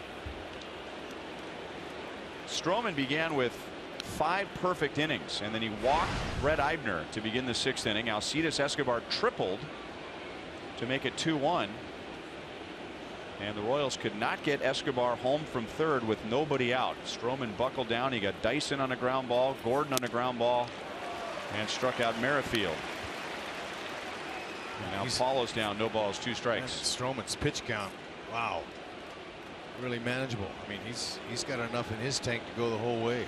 Stroman began with 5 perfect innings, and then he walked Brett Eibner to begin the 6th inning. Alcides Escobar tripled to make it 2-1. And the Royals could not get Escobar home from third with nobody out. Stroman buckled down. He got Dyson on a ground ball, Gordon on a ground ball, and struck out Merrifield. And now Paulo's down, no balls, 2 strikes. Stroman's pitch count, wow, really manageable. I mean, he's got enough in his tank to go the whole way.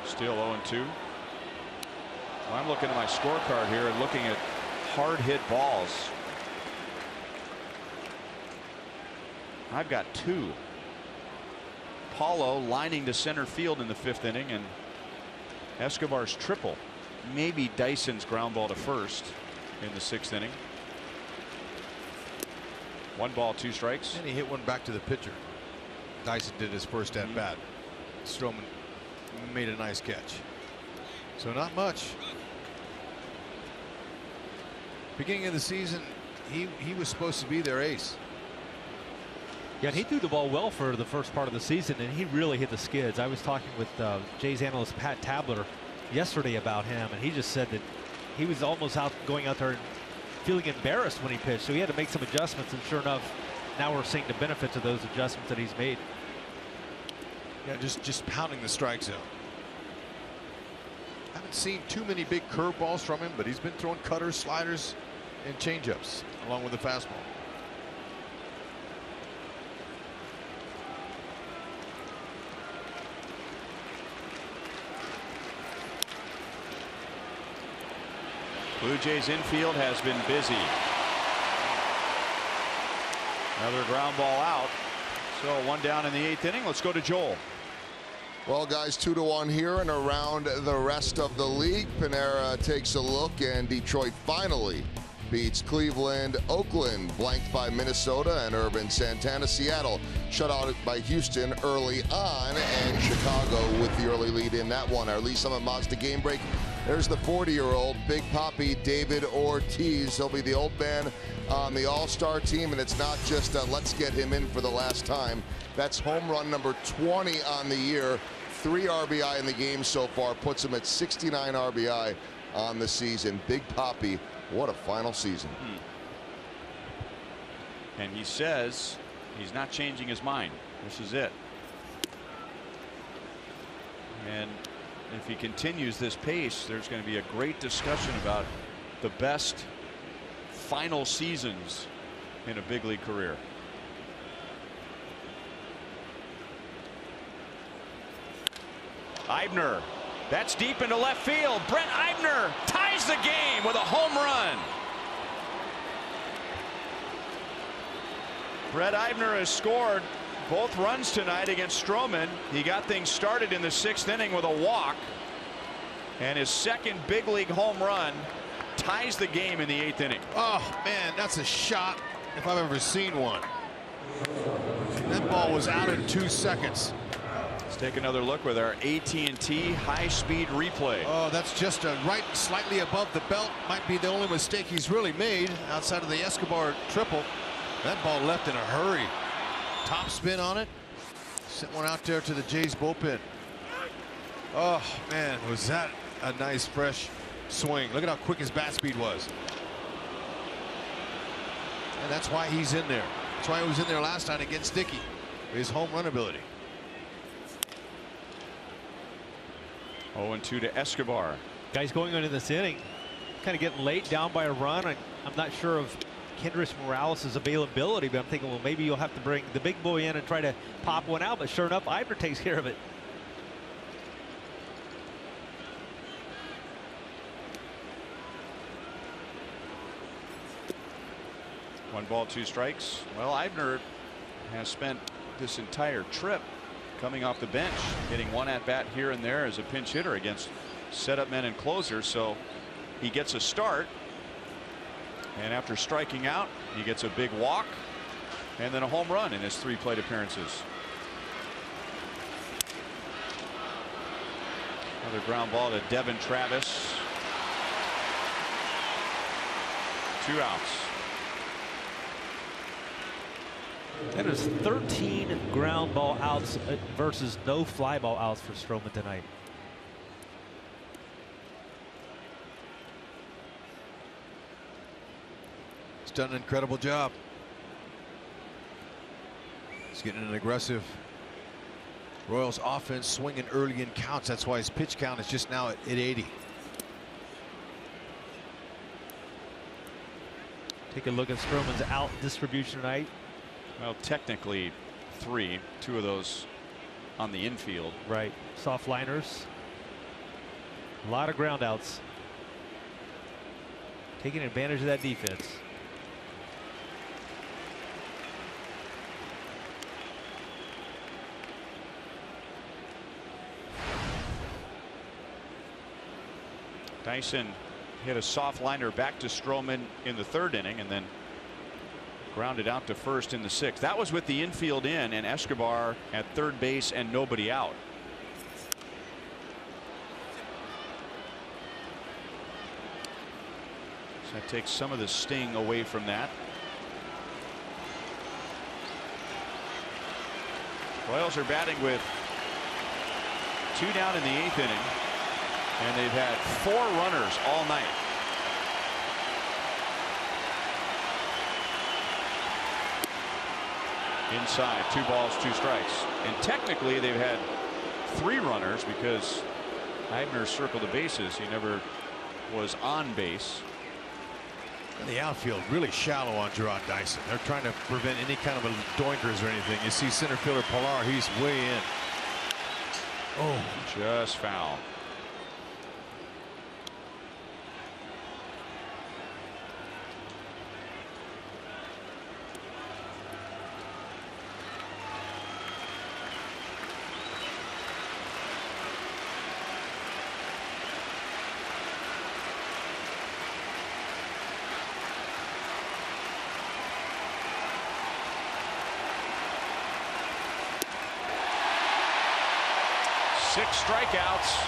Still 0-2. Well, I'm looking at my scorecard here and looking at hard hit balls. I've got 2. Paulo lining to center field in the 5th inning, and Escobar's triple. Maybe Dyson's ground ball to first in the 6th inning. 1 ball, 2 strikes. And he hit one back to the pitcher. Dyson did his first at bat. Stroman made a nice catch. So not much. Beginning of the season, he was supposed to be their ace. Yeah, and he threw the ball well for the first part of the season, and he really hit the skids. I was talking with Jays analyst Pat Tabler yesterday about him, and he just said that he was almost going out there and feeling embarrassed when he pitched, so he had to make some adjustments, and sure enough, now we're seeing the benefits of those adjustments that he's made. Yeah, just pounding the strike zone. Haven't seen too many big curveballs from him, but he's been throwing cutters, sliders, and changeups along with the fastball. Blue Jays infield has been busy. Another ground ball out. So one down in the 8th inning. Let's go to Joel. Well, guys, 2-1 here and around the rest of the league. Panera takes a look, and Detroit finally beats Cleveland. Oakland blanked by Minnesota, and Irvin Santana. Seattle shut out by Houston early on, and Chicago with the early lead in that one. Our Lee Summit Mazda game break. There's the 40-year-old Big Poppy David Ortiz. He'll be the old man on the All-Star team, and it's not just let's get him in for the last time. That's home run number 20 on the year. 3 RBI in the game so far, puts him at 69 RBI on the season. Big Poppy, what a final season. And he says he's not changing his mind. This is it. And if he continues this pace, there's going to be a great discussion about the best final seasons in a big league career. Eibner, that's deep into left field. Brett Eibner ties the game with a home run. Brett Eibner has scored both runs tonight against Stroman. He got things started in the 6th inning with a walk, and his second big league home run ties the game in the 8th inning. Oh man, that's a shot if I've ever seen one. That ball was out in 2 seconds. Let's take another look with our AT&T high-speed replay. Oh, that's just a right slightly above the belt. Might be the only mistake he's really made outside of the Escobar triple. That ball left in a hurry. Top spin on it. Sent one out there to the Jays bullpen. Oh man, was that a nice fresh swing. Look at how quick his bat speed was. And that's why he's in there. That's why he was in there last night against Dickey. His home run ability. 0-2 to Escobar. Guys going into this inning, kind of getting late, down by a run. I'm not sure of Kendrys Morales' availability, but I'm thinking, well, maybe you'll have to bring the big boy in and try to pop one out. But sure enough, Eibner takes care of it. One ball, 2 strikes. Well, Eibner has spent this entire trip coming off the bench, getting one at bat here and there as a pinch hitter against setup men and closers. So he gets a start, and after striking out, he gets a big walk and then a home run in his 3 plate appearances. Another ground ball to Devin Travis. 2 outs. That is 13 ground ball outs versus no fly ball outs for Stroman tonight. He's done an incredible job. He's getting an aggressive Royals offense, swinging early in counts. That's why his pitch count is just now at 80. Take a look at Stroman's out distribution tonight. Well, technically 3, 2 of those on the infield. Right. Soft liners. A lot of ground outs. Taking advantage of that defense. Dyson hit a soft liner back to Stroman in the 3rd inning and then grounded out to first in the 6th. That was with the infield in and Escobar at 3rd base and nobody out. So that takes some of the sting away from that. Royals are batting with 2 down in the 8th inning, and they've had 4 runners all night. Inside, 2 balls, 2 strikes. And technically they've had 3 runners because Eibner circled the bases. He never was on base. And the outfield really shallow on Gerard Dyson. They're trying to prevent any kind of a doinkers or anything. You see center fielder Pilar, he's way in. Oh, just foul. 6 strikeouts.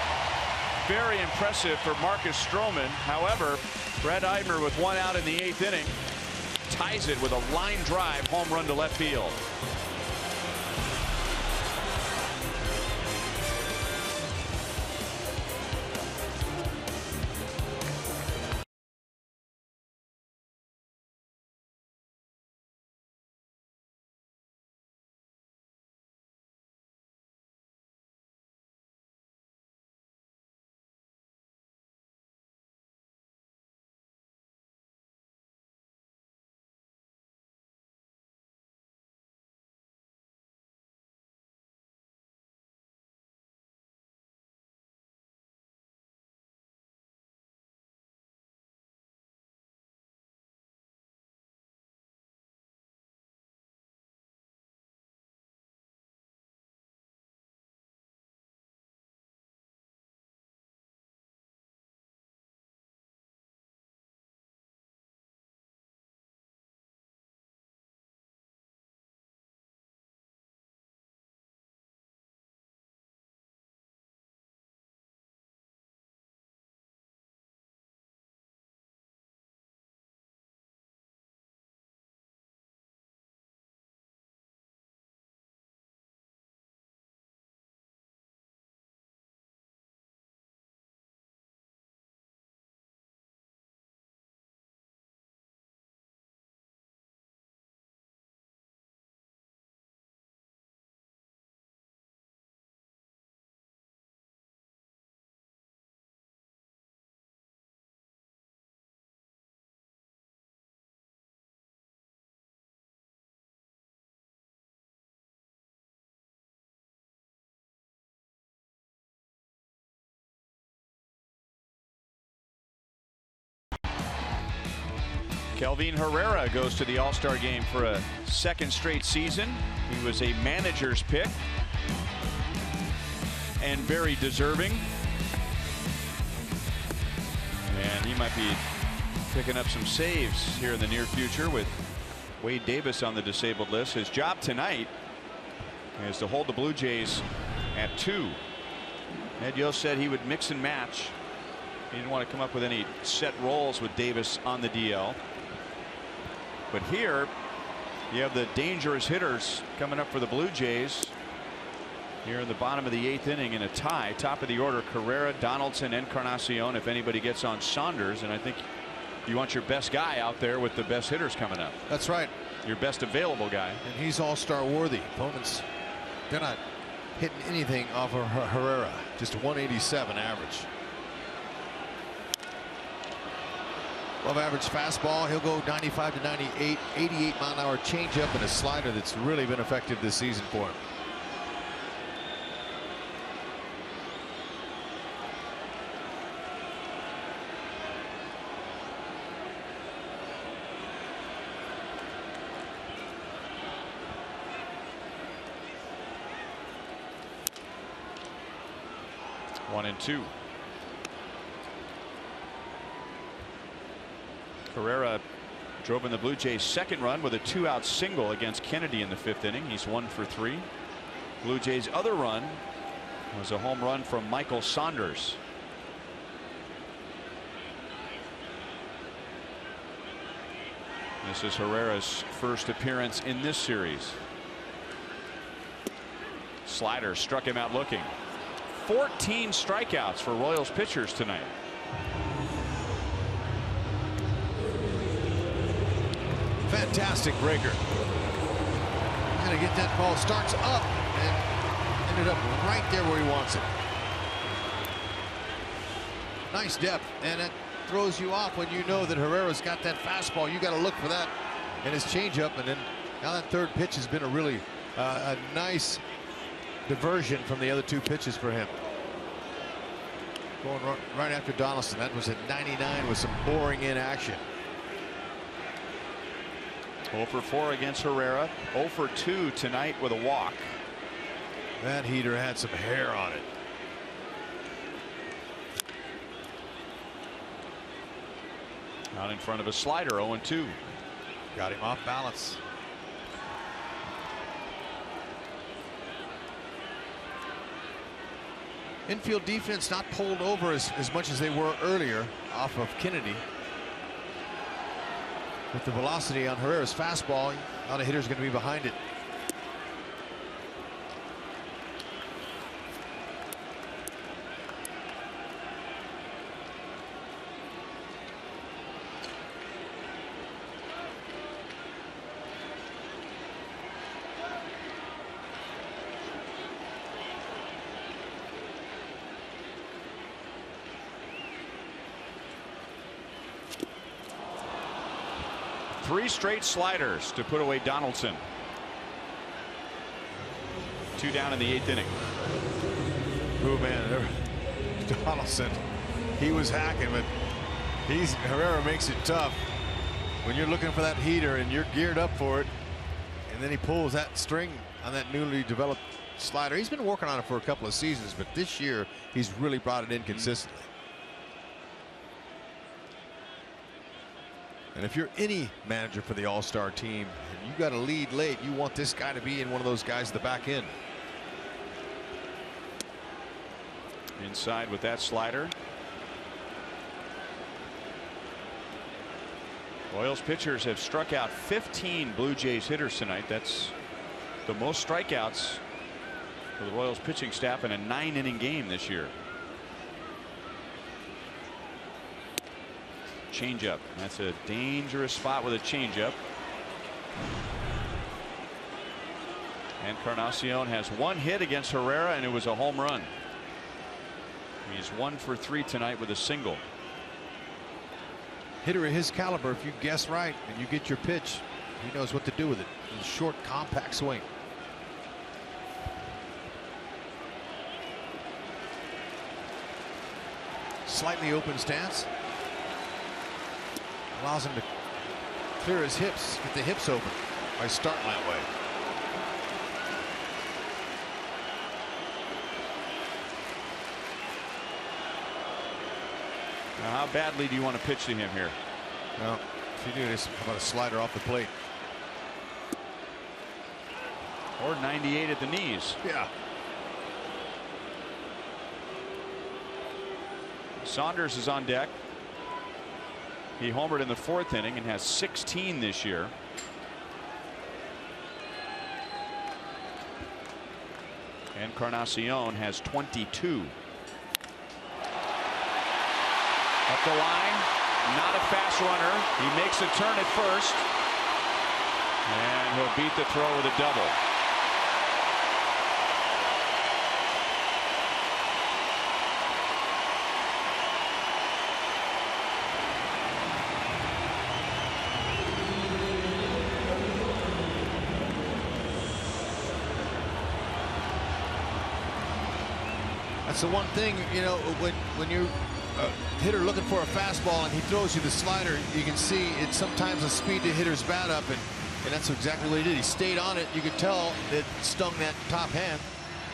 Very impressive for Marcus Stroman. However, Brett Eidner with 1 out in the 8th inning ties it with a line drive home run to left field. Kelvin Herrera goes to the All-Star game for a 2nd straight season. He was a manager's pick and very deserving. And he might be picking up some saves here in the near future with Wade Davis on the disabled list. His job tonight is to hold the Blue Jays at 2. Ed Yost said he would mix and match. He didn't want to come up with any set roles with Davis on the DL. But here you have the dangerous hitters coming up for the Blue Jays here in the bottom of the 8th inning in a tie. Top of the order, Carrera, Donaldson, Encarnacion if anybody gets on Saunders. And I think you want your best guy out there with the best hitters coming up. That's right. Your best available guy. And he's all-star worthy. Opponents, they're not hitting anything off of Herrera. Just a 187 average. Above average fastball. He'll go 95 to 98, 88 mile-an-hour changeup and a slider that's really been effective this season for him. One and two. Carrera drove in the Blue Jays' 2nd run with a 2-out single against Kennedy in the 5th inning. He's 1 for 3. Blue Jays' other run was a home run from Michael Saunders. This is Herrera's first appearance in this series. Slider struck him out looking. 14 strikeouts for Royals pitchers tonight. Fantastic breaker. Gonna get that ball. Starts up and ended up right there where he wants it. Nice depth, and it throws you off when you know that Herrera's got that fastball. You got to look for that and his changeup, and then now that 3rd pitch has been a really a nice diversion from the other 2 pitches for him. Going right after Donaldson. That was at 99 with some boring in action. 0 for 4 against Herrera. 0 for 2 tonight with a walk. That heater had some hair on it. Out in front of a slider. 0-2. Got him off balance. Infield defense not pulled over as much as they were earlier off of Kennedy. With the velocity on Herrera's fastball, a lot of hitters going to be behind it. Three straight sliders to put away Donaldson. 2 down in the 8th inning. Oh man, Donaldson, he was hacking, but Herrera makes it tough when you're looking for that heater and you're geared up for it, and then he pulls that string on that newly developed slider. He's been working on it for a couple of seasons, but this year he's really brought it in consistently. And if you're any manager for the All-Star team and you got a lead late, you want this guy to be in one of those guys at the back end. Inside with that slider. Royals pitchers have struck out 15 Blue Jays hitters tonight. That's the most strikeouts for the Royals pitching staff in a 9-inning game this year. Changeup. That's a dangerous spot with a changeup. Encarnacion has 1 hit against Herrera, and it was a home run. He's 1 for 3 tonight with a single. Hitter of his caliber, if you guess right and you get your pitch, he knows what to do with it. It's a short, compact swing. Slightly open stance. Allows him to clear his hips, get the hips open by starting that way. Now, how badly do you want to pitch to him here? Well, if you do this, how about a slider off the plate? Or 98 at the knees. Yeah. Saunders is on deck. He homered in the 4th inning and has 16 this year. Encarnacion has 22. Up the line, not a fast runner. He makes a turn at first, and he'll beat the throw with a double. That's the one thing, you know, when you're a hitter looking for a fastball and he throws you the slider, you can see it's sometimes a speed the hitter's bat up, and that's exactly what he did. He stayed on it. You could tell it stung that top hand,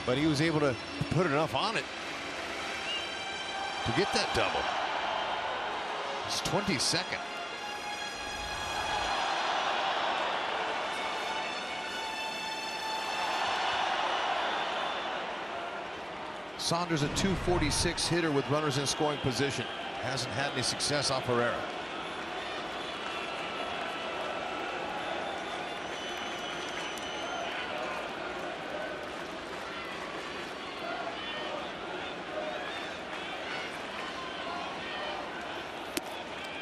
but he was able to put enough on it to get that double. It's 22nd. Saunders, a .246 hitter with runners in scoring position. Hasn't had any success off Herrera.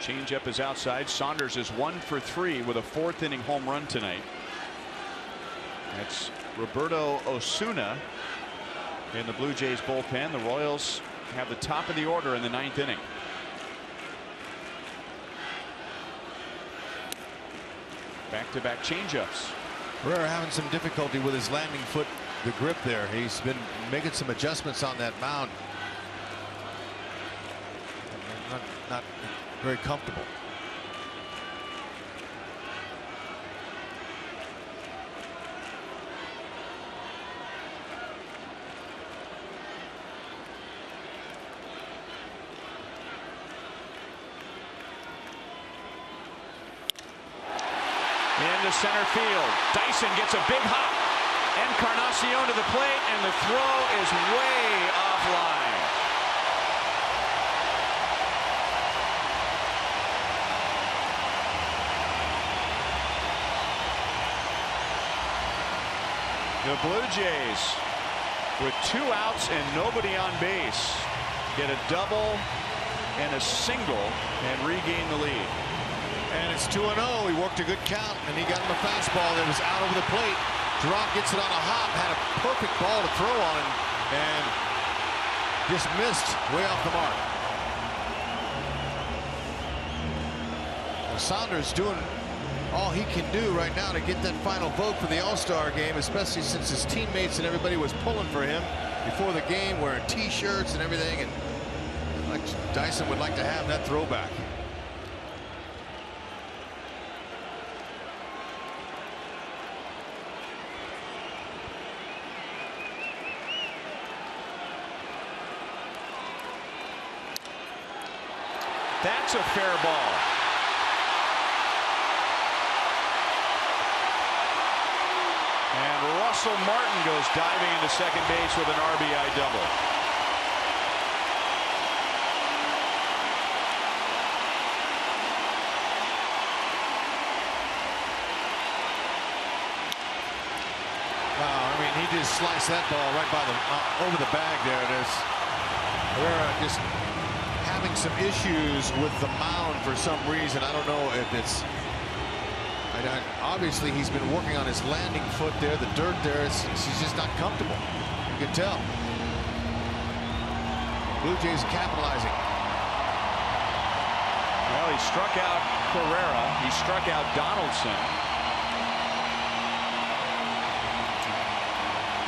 Changeup is outside. Saunders is 1 for 3 with a 4th inning home run tonight. That's Roberto Osuna in the Blue Jays bullpen. The Royals have the top of the order in the 9th inning. Back-to-back changeups. Herrera having some difficulty with his landing foot, the grip there. He's been making some adjustments on that mound. Not very comfortable. Into center field. Dyson gets a big hop. Encarnacion to the plate, and the throw is way offline. The Blue Jays, with 2 outs and nobody on base, get a double and a single and regain the lead. And it's 2-0. He worked a good count, and he got him a fastball that was out over the plate. Drop gets it on a hop, had a perfect ball to throw on him, and just missed way off the mark. Well, Saunders doing all he can do right now to get that final vote for the All-Star game, especially since his teammates and everybody was pulling for him before the game, wearing T-shirts and everything, and like Dyson would like to have that throwback. That's a fair ball. And Russell Martin goes diving into second base with an RBI double. Wow, I mean, he just sliced that ball right by the over the bag there. It is. Herrera just having some issues with the mound for some reason. I don't know if it's. Obviously, he's been working on his landing foot there. The dirt there, he's just not comfortable. You can tell. Blue Jays capitalizing. Well, he struck out Herrera. He struck out Donaldson.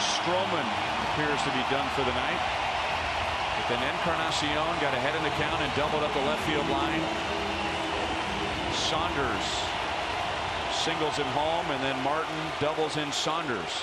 Stroman appears to be done for the night. But then Encarnacion got ahead in the count and doubled up the left field line. Saunders singles at home, and then Martin doubles in Saunders.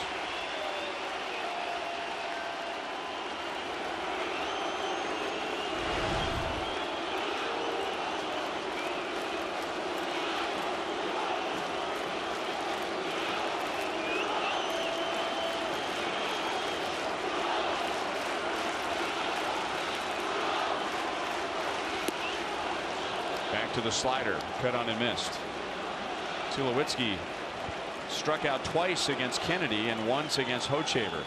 Back to the slider, cut on and missed. Tulowitzki struck out twice against Kennedy and once against Hochevar.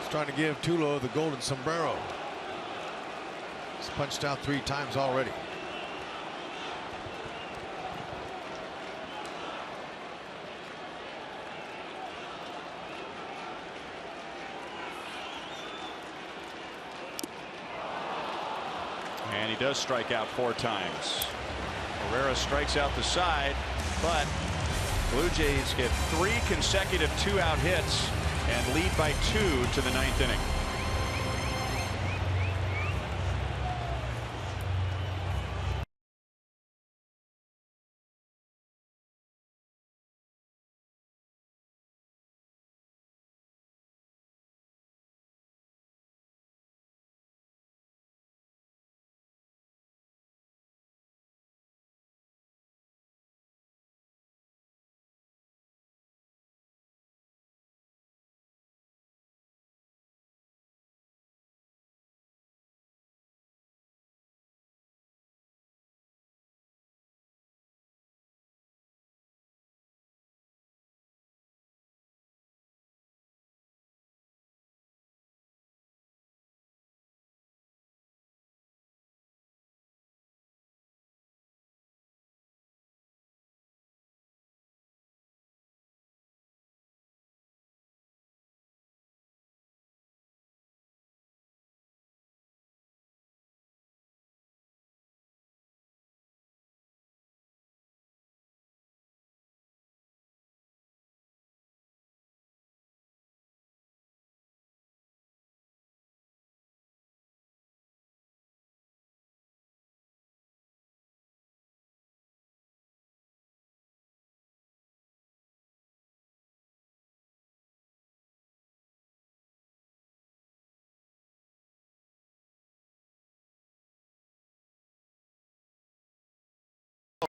He's trying to give Tulo the golden sombrero. He's punched out 3 times already. And he does strike out 4 times. Herrera strikes out the side, but Blue Jays get 3 consecutive 2-out hits and lead by 2 to the 9th inning.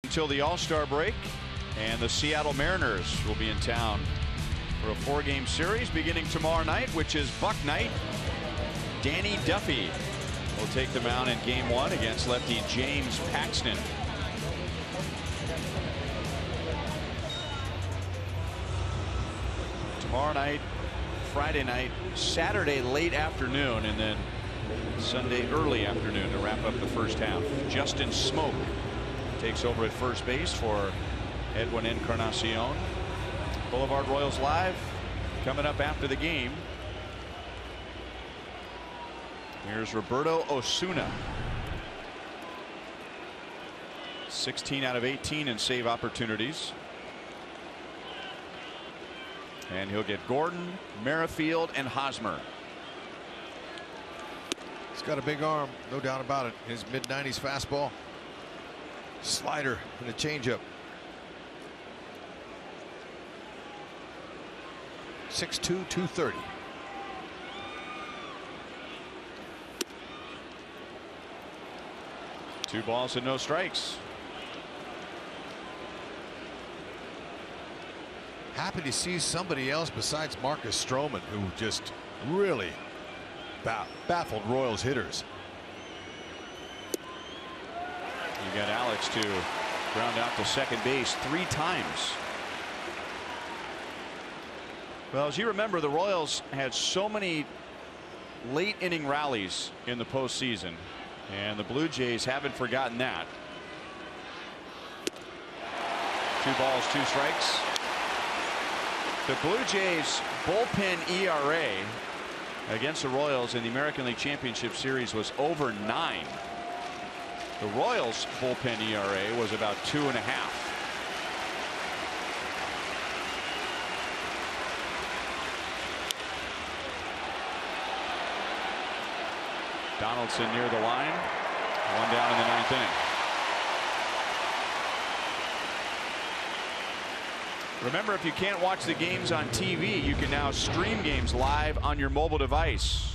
Until the All-Star break, and the Seattle Mariners will be in town for a 4-game series beginning tomorrow night, which is Buck Night. Danny Duffy will take the mound in game 1 against lefty James Paxton. Tomorrow night, Friday night, Saturday late afternoon, and then Sunday early afternoon to wrap up the first half. Justin Smoke takes over at first base for Edwin Encarnacion. Boulevard Royals Live coming up after the game. Here's Roberto Osuna. 16 out of 18 in save opportunities. And he'll get Gordon, Merrifield, and Hosmer. He's got a big arm, no doubt about it. His mid-90s fastball, slider, and a changeup. 6'2", 230. Two balls and no strikes. Happy to see somebody else besides Marcus Stroman, who just really baffled Royals hitters. You got Alex to ground out to second base 3 times. Well, as you remember, the Royals had so many late inning rallies in the postseason, and the Blue Jays haven't forgotten that. 2 balls, 2 strikes. The Blue Jays bullpen ERA against the Royals in the American League Championship Series was over 9. The Royals bullpen ERA was about 2.5. Donaldson near the line. 1 down in the 9th inning. Remember, if you can't watch the games on TV, you can now stream games live on your mobile device.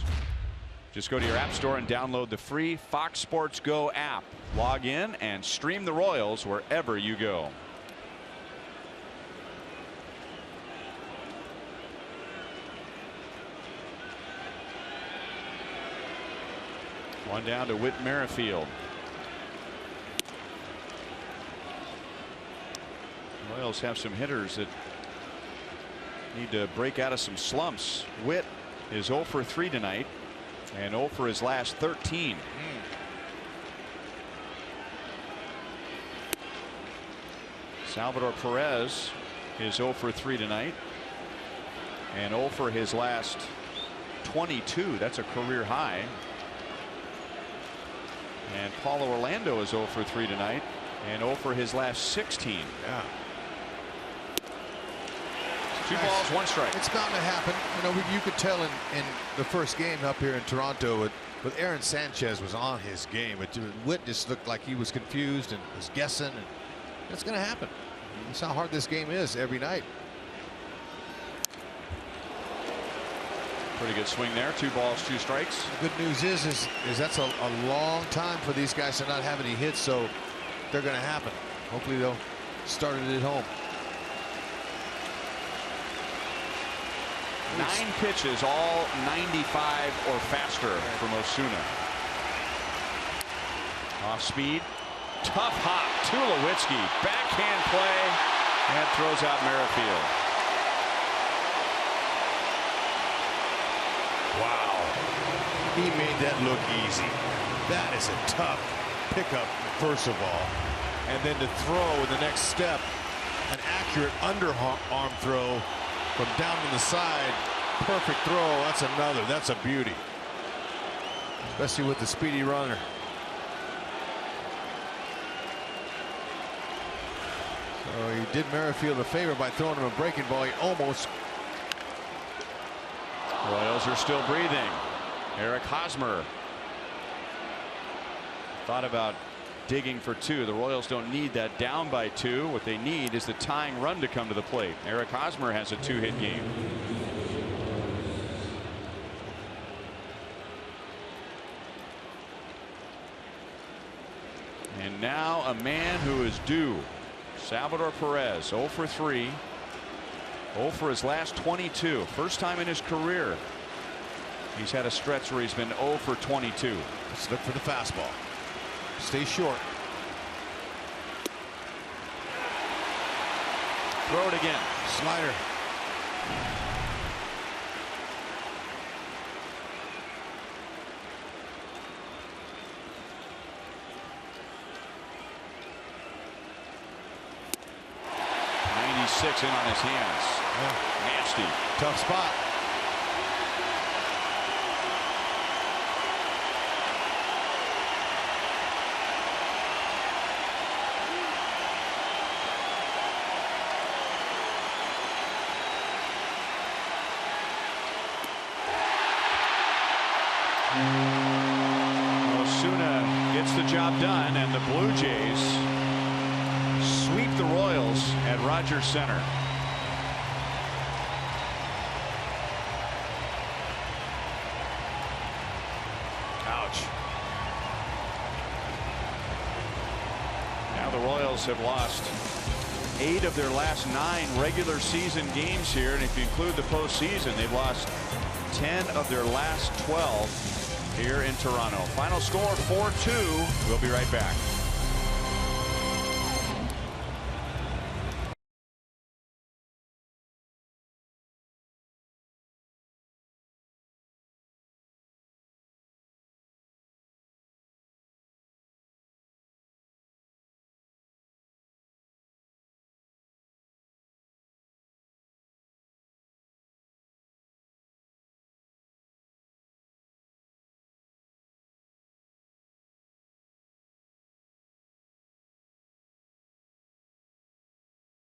Just go to your app store and download the free Fox Sports Go app. Log in and stream the Royals wherever you go. One down to Whit Merrifield. Royals have some hitters that need to break out of some slumps. Whit is 0 for 3 tonight and 0 for his last 13. Salvador Perez is 0 for 3 tonight and 0 for his last 22. That's a career high. And Paulo Orlando is 0 for 3 tonight and 0 for his last 16. Yeah. 2 balls, 1 strike. It's bound to happen. You know, you could tell in the first game up here in Toronto with Aaron Sanchez was on his game. Whit just looked like he was confused and was guessing. And it's going to happen. That's how hard this game is every night. Pretty good swing there. 2 balls, 2 strikes. The good news is that's a long time for these guys to not have any hits, so they're going to happen. Hopefully they'll start it at home. 9 pitches, all 95 or faster from Osuna. Off speed, tough hop. Tulowitzki, backhand play, and throws out Merrifield. Wow, he made that look easy. That is a tough pickup, first of all, and then to throw in the next step, an accurate underarm throw from down to the side. Perfect throw. That's another. That's a beauty, especially with the speedy runner. So he did Merrifield a favor by throwing him a breaking ball. He almost. Royals are still breathing. Eric Hosmer thought about digging for 2. The Royals don't need that down by 2. What they need is the tying run to come to the plate. Eric Hosmer has a 2-hit game. And now a man who is due. Salvador Perez, 0 for 3. 0 for his last 22. First time in his career He's had a stretch where he's been 0 for 22. Let's look for the fastball. Stay short. Throw it again. Slider. In on his hands. Yeah. Nasty. Tough spot. Osuna gets the job done, and the Blue Jays sweep the Royals at Rogers Center. Ouch. Now the Royals have lost 8 of their last 9 regular season games here, and if you include the postseason, they've lost 10 of their last 12 here in Toronto. Final score 4-2. We'll be right back.